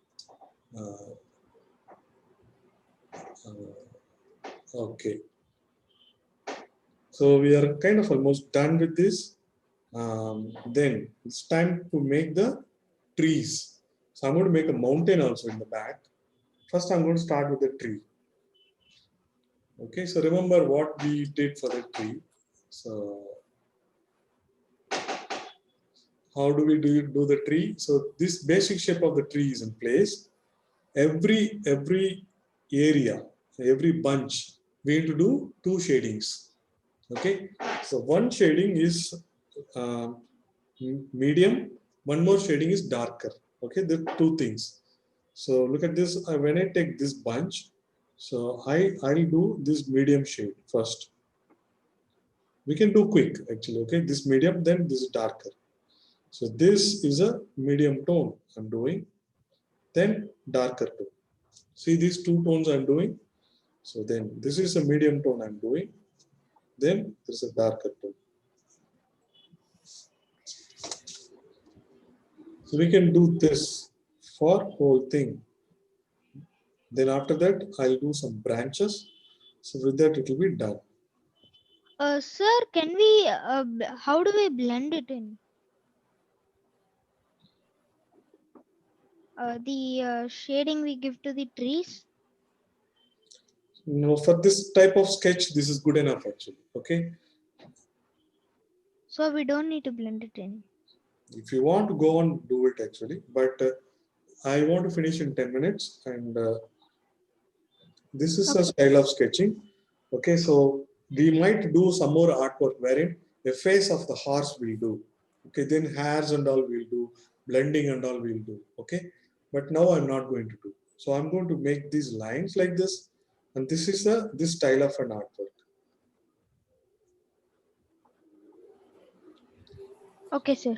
Okay. So we are kind of almost done with this. Then it's time to make the trees. So I'm going to make a mountain also in the back. First, I'm going to start with the tree. Okay, so remember what we did for the tree. So how do we do the tree? So this basic shape of the tree is in place. Every area, every bunch, we need to do two shadings. Okay, so one shading is medium, one more shading is darker. Okay, the two things. So look at this. When I take this bunch, so I'll do this medium shade first. We can do quick actually. Okay, this medium, then this is darker. So this is a medium tone I'm doing, then darker tone. See these two tones I'm doing. So then this is a medium tone I'm doing, then there's a darker tone. So we can do this for whole thing. Then after that, I'll do some branches. So with that, it will be done. Sir, can we, how do we blend it in? The shading we give to the trees? No, for this type of sketch, this is good enough actually. Okay. So we don't need to blend it in. If you want to go on, do it actually. But I want to finish in 10 minutes. And this is a style of sketching. Okay, so we might do some more artwork wherein the face of the horse will do. Okay, then hairs and all will do, blending and all will do. Okay, but now I'm not going to do. So I'm going to make these lines like this, and this is this style of an artwork. Okay, sir.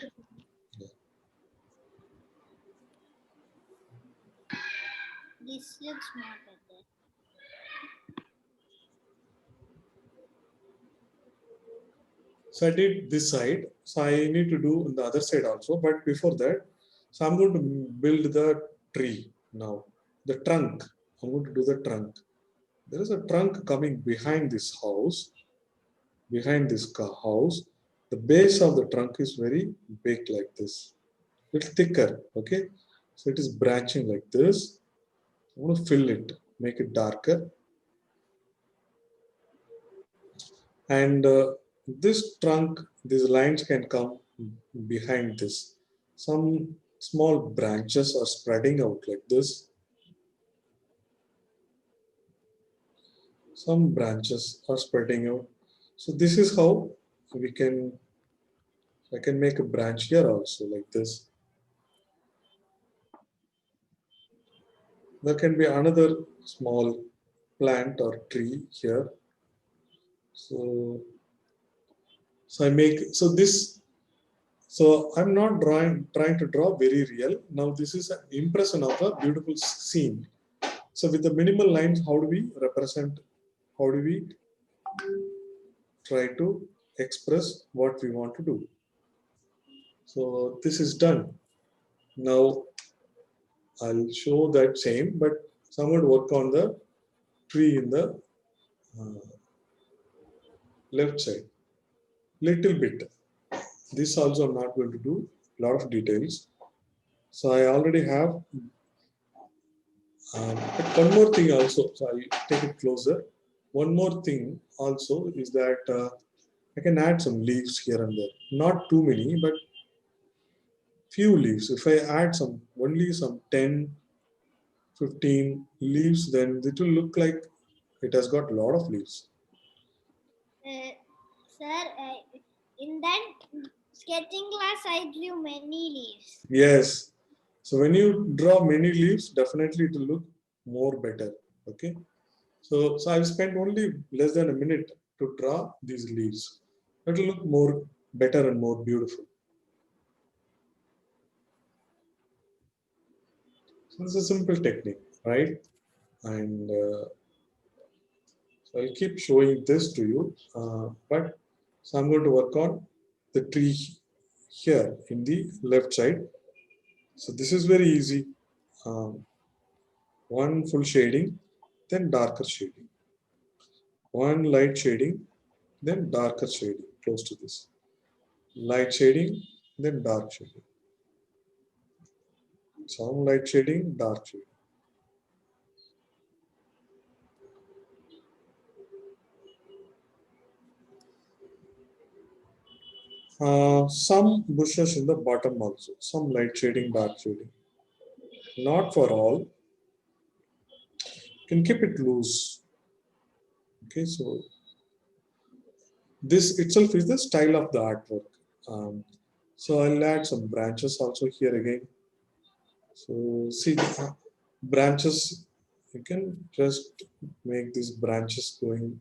This looks more better. So I did this side. So I need to do on the other side also. But before that, so I'm going to build the tree now. The trunk. I'm going to do the trunk. There is a trunk coming behind this house. Behind this house, the base of the trunk is very big like this. Little thicker. Okay. So it is branching like this. I'm going to fill it, make it darker. And this trunk, these lines can come behind this. Some small branches are spreading out like this. Some branches are spreading out. So this is how we can, I can make a branch here also like this. There can be another small plant or tree here. So I make, so I'm not trying to draw very real. Now this is an impression of a beautiful scene. So with the minimal lines, how do we represent, how do we try to express what we want to do? So this is done. Now I'll show that same, but someone work on the tree in the left side. Little bit. This also I'm not going to do a lot of details. So I already have but one more thing also, so I'll take it closer. One more thing also is that I can add some leaves here and there. Not too many, but few leaves. If I add only some 10, 15 leaves, then it will look like it has got a lot of leaves. Sir, in that sketching class, I drew many leaves. Yes. So when you draw many leaves, definitely it will look more better. Okay. So I've spent only less than a minute to draw these leaves. It will look more better and more beautiful. This is a simple technique, right? And so I'll keep showing this to you, but so I'm going to work on the tree here in the left side. So this is very easy. One full shading, then darker shading. One light shading, then darker shading, close to this. Light shading, then dark shading. Some light shading, dark shading. Some bushes in the bottom also, some light shading, dark shading. Not for all. You can keep it loose. Okay, so this itself is the style of the artwork. So I'll add some branches also here again. So see, branches, you can just make these branches going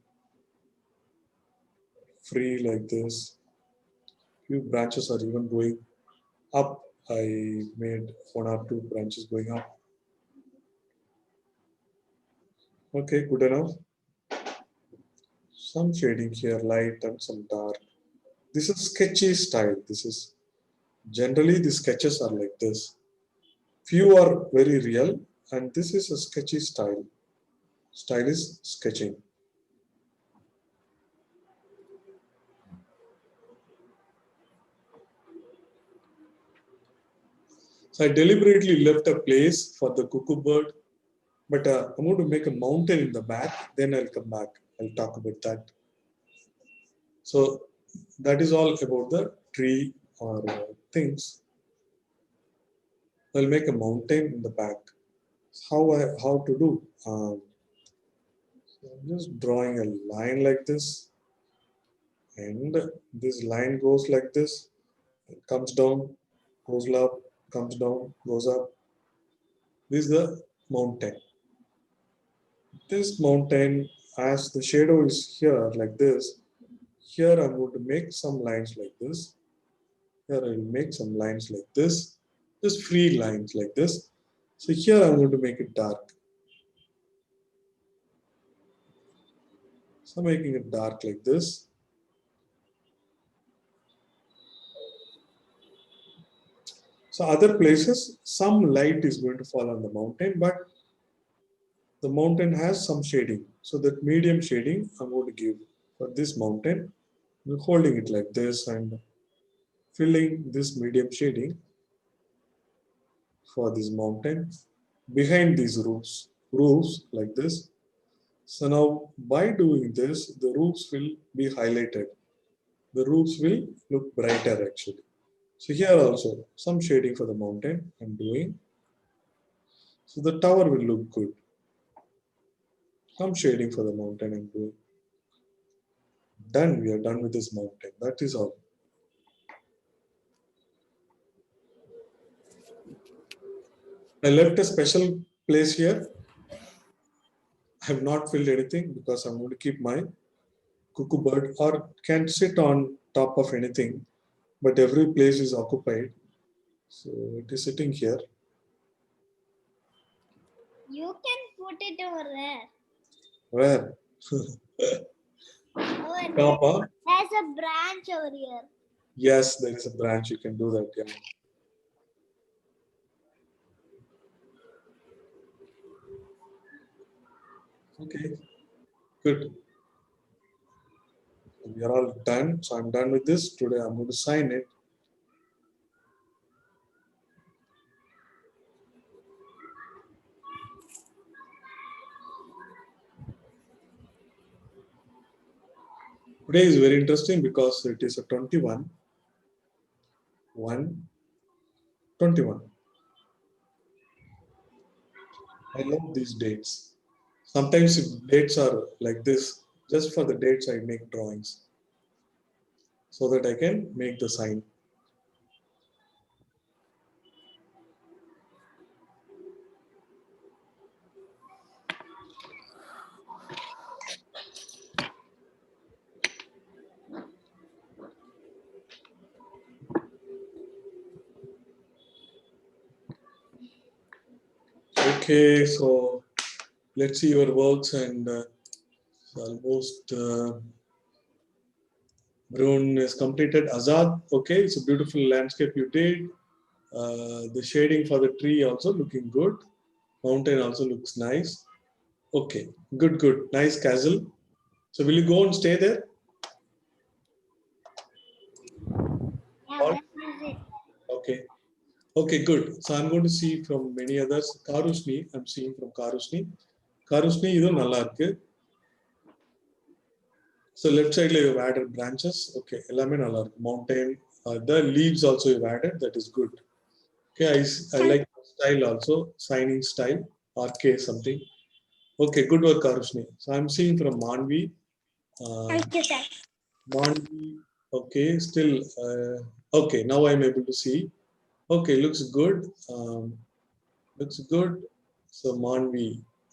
free like this. Few branches are even going up. I made one or two branches going up. Okay, good enough. Some shading here, light and some dark. This is sketchy style. This is generally the sketches are like this. Few are very real, and this is a sketchy style. Style is sketching. So I deliberately left a place for the cuckoo bird, but I'm going to make a mountain in the back. Then I'll come back. I'll talk about that. So that is all about the tree or things. I'll make a mountain in the back. How to do? So I'm just drawing a line like this, and this line goes like this. It comes down, goes up, comes down, goes up. This is the mountain. This mountain, as the shadow is here like this, here I'm going to make some lines like this. Here I will make some lines like this, just free lines like this. So here I'm going to make it dark. So making it dark like this. So other places, some light is going to fall on the mountain, but the mountain has some shading. So that medium shading I'm going to give for this mountain. I'm holding it like this and filling this medium shading for this mountain behind these roofs like this. So now by doing this, the roofs will be highlighted. The roofs will look brighter actually. So here also some shading for the mountain I'm doing. So the tower will look good. Some shading for the mountain I'm doing. Done, we are done with this mountain. That is all. I left a special place here. I have not filled anything because I'm going to keep my cuckoo bird or can sit on top of anything, but every place is occupied. So it is sitting here. You can put it over there. Where? Oh, Top, huh? there's a branch over here. Yes, there is a branch. You can do that. Yeah. Okay. Good. We are all done. So I'm done with this. Today I'm going to sign it. Today is very interesting because it is a 21, 1, 21. I love these dates. Sometimes if dates are like this, just for the dates I make drawings so that I can make the sign. Okay, so let's see your works and almost Brune is completed. Azad, okay, it's a beautiful landscape you did. The shading for the tree also looking good. Mountain also looks nice. Okay, good, good. Nice castle. So will you go and stay there? Yeah, All- that is it. Okay. Okay, good. So I'm going to see from many others. Karushni, I'm seeing from Karushni. Karushni, இது நல்லா இருக்கு. So left side you've added branches. Okay, எல்லாமே நல்லா இருக்கு. Mountain, the leaves also you've added. That is good. Okay, I like the style also. Signing style, RK something. Okay, good work, Karushni. So I'm seeing from Manvi. Thank you, sir. Manvi, okay, still, okay, now I'm able to see. Okay, looks good. Looks good. So Manvi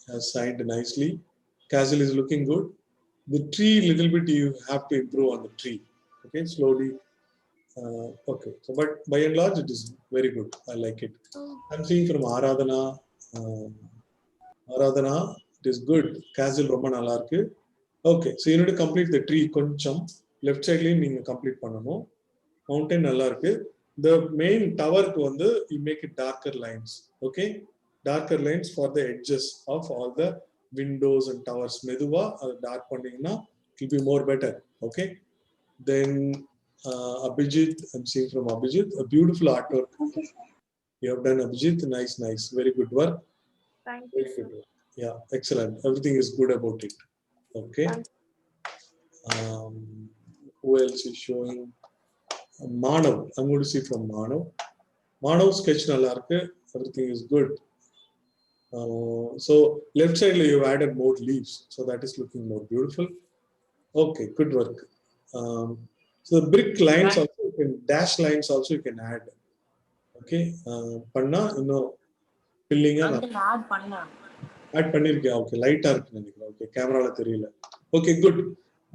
has signed nicely. Castle is looking good. The tree, little bit you have to improve on the tree. Okay, slowly. Okay, so but by and large it is very good. I like it. I'm seeing from Aradhana. Aradhana, it is good. Castle ரொம்ப நல்லா இருக்கு. Okay, so you need to complete the tree கொஞ்சம் left side ல நீங்க complete பண்ணனும். Mountain நல்லா இருக்கு. The main tower க்கு வந்து you make it darker lines. Okay, darker lines for the edges of all the windows and towers. மெதுவா அது dark பண்ணீங்கன்னா it will be more better. Okay, then Abhijit, I'm seeing from Abhijit, a beautiful artwork. Okay, sir. You have done, Abhijit. Nice, nice, very good work. Thank you, Very sir. good work. Yeah, excellent. Everything is good about it. Okay. Thank Who else is showing? Manav. I'm going to see from Manav. Manav sketch நல்லா இருக்கு. Everything is good. So left side you've added more leaves, so that is looking more beautiful. Okay, good work. So the brick lines also, you can dash lines also you can add. Okay, பண்ணா இன்னும் ஃபில்லிங்கா until add பண்ணலாம். Add பண்ணிருக்கேன். Okay, லைட்டா இருக்கு நினைக்கிறேன். Okay, கேமரால தெரியல. Okay, good.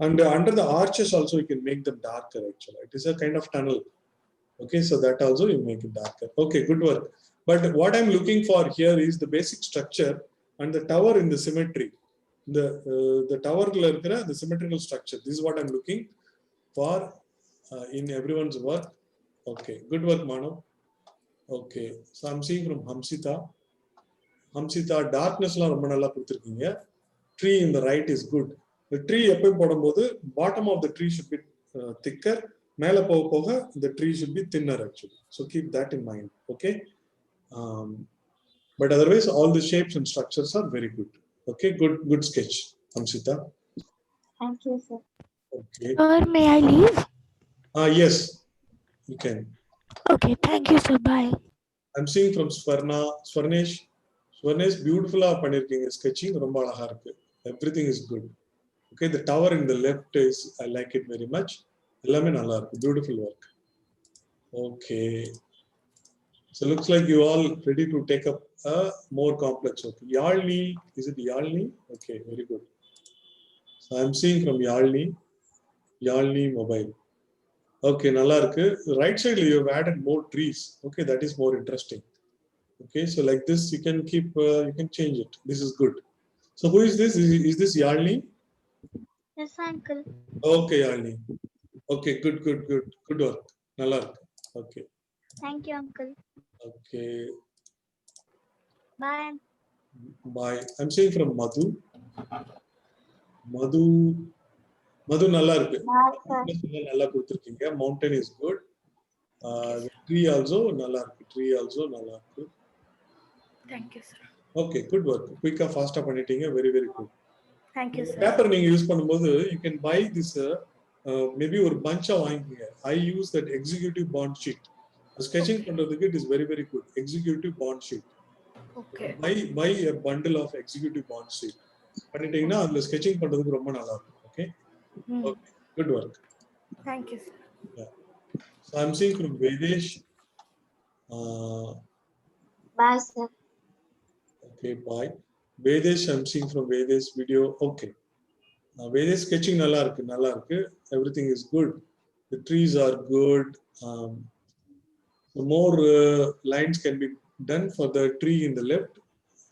And under the arches also you can make them darker actually. It is a kind of tunnel. Okay, so that also you make it darker. Okay, good work. But what I'm looking for here is the basic structure and the tower in the symmetry. The tower la irukra the symmetrical structure. This is what I'm looking for in everyone's work. Okay, good work, Manav. Okay, so I'm seeing from Hamsita. Hamsita, darkness la romba nalla kuduthirkeenga. Tree in the right is good. The tree எப்போ போடும்போது bottom of the tree should be thicker. மேல போக போக the tree should be thinner actually. So keep that in mind. Okay. But otherwise all the shapes and structures are very good. Okay, good sketch, Hamsita. Thank you, sir. Okay. Sir, may I leave? Yes, you can. Okay, thank you, sir. Bye. I'm seeing from Swarnesh. Swarnesh, beautiful ah பண்ணிருக்கீங்க sketching, ரொம்ப அழகா இருக்கு. Everything is good. Okay, the tower in the left is, I like it very much. எல்லாமே நல்லா இருக்கு. Beautiful work. Okay. So looks like you all ready to take up a more complex work. Yalni, is it Yalni? Okay, very good. So I'm seeing from Yalni mobile. Okay, நல்லா இருக்கு. Right side you have added more trees. Okay, that is more interesting. Okay, so like this you can keep, you can change it. This is good. So who is this? Is this Yalni? Yes, uncle. Okay, Yalni. Okay, good work. நல்லா இருக்கு. Okay. Thank you, uncle. Okay. Bye. Bye. I'm seeing from Madhu. Madhu நல்லா இருக்கு. Bye, sir. நல்லா கொடுத்திருக்கீங்க. Mountain is good. Tree also நல்லா இருக்கு. நல்லா இருக்கு. Thank you, sir. Okay, good work. Quick-ஆ fast-ஆ பண்ணிட்டீங்க. Very good. Thank you, sir. Paper நீங்க use பண்ணும்போது you can buy this maybe ஒரு bunch-ஆ வாங்கிக்கங்க. I use that executive bond sheet. Sketching பண்றதுக்கு it is very good. Executive bond sheet. Okay. Buy a bundle of executive bond sheet. பண்ணிட்டீங்கன்னா அதுல sketching பண்றதுக்கு ரொம்ப நல்லா இருக்கும். Okay? Okay, good work. Thank you, sir. Yeah. So I'm seeing from Vedesh. Bye, sir. Okay, bye. Vedesh, I'm seeing from Vedesh video. Okay. Vedesh sketching நல்லா இருக்கு. Everything is good. The trees are good. So more lines can be done for the tree in the left.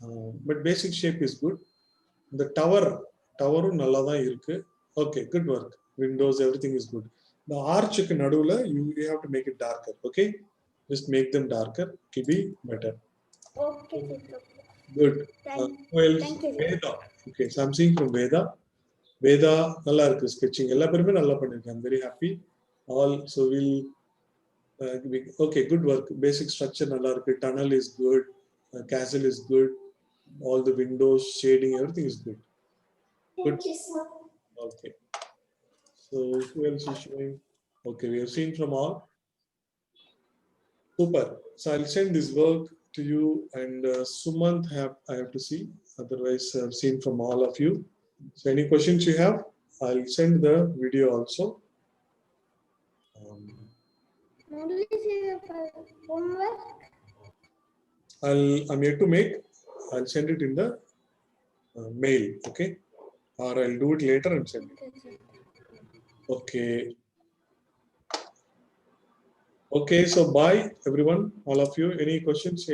But basic shape is good. The tower நல்லா தான் இருக்கு. Okay, good work. Windows, everything is good. The arch க்கு நடுவுல you have to make it darker. Okay, just make them darker. It will be better. Okay, sir. Good. Who else? Thank you, sir. Veda. Okay, so I'm seeing from Veda. Veda நல்லா இருக்கு sketching. எல்லா பேருமே நல்லா பண்ணிருக்காங்க. I'm very happy. All so we'll okay, good work. Basic structure நல்லா இருக்கு. Tunnel is good. Castle is good. All the windows, shading, everything is good. Good. Okay. So who else is showing? Okay, we have seen from all. Super. So I'll send this work to you, and Sumant I have to see. Otherwise, I've seen from all of you. So any questions you have, I'll send the video also. Only homework. I'm yet to make. I'll send it in the mail. Okay, or I'll do it later and send it. Okay, sir. Okay. Okay, so bye everyone, all of you. Any questions?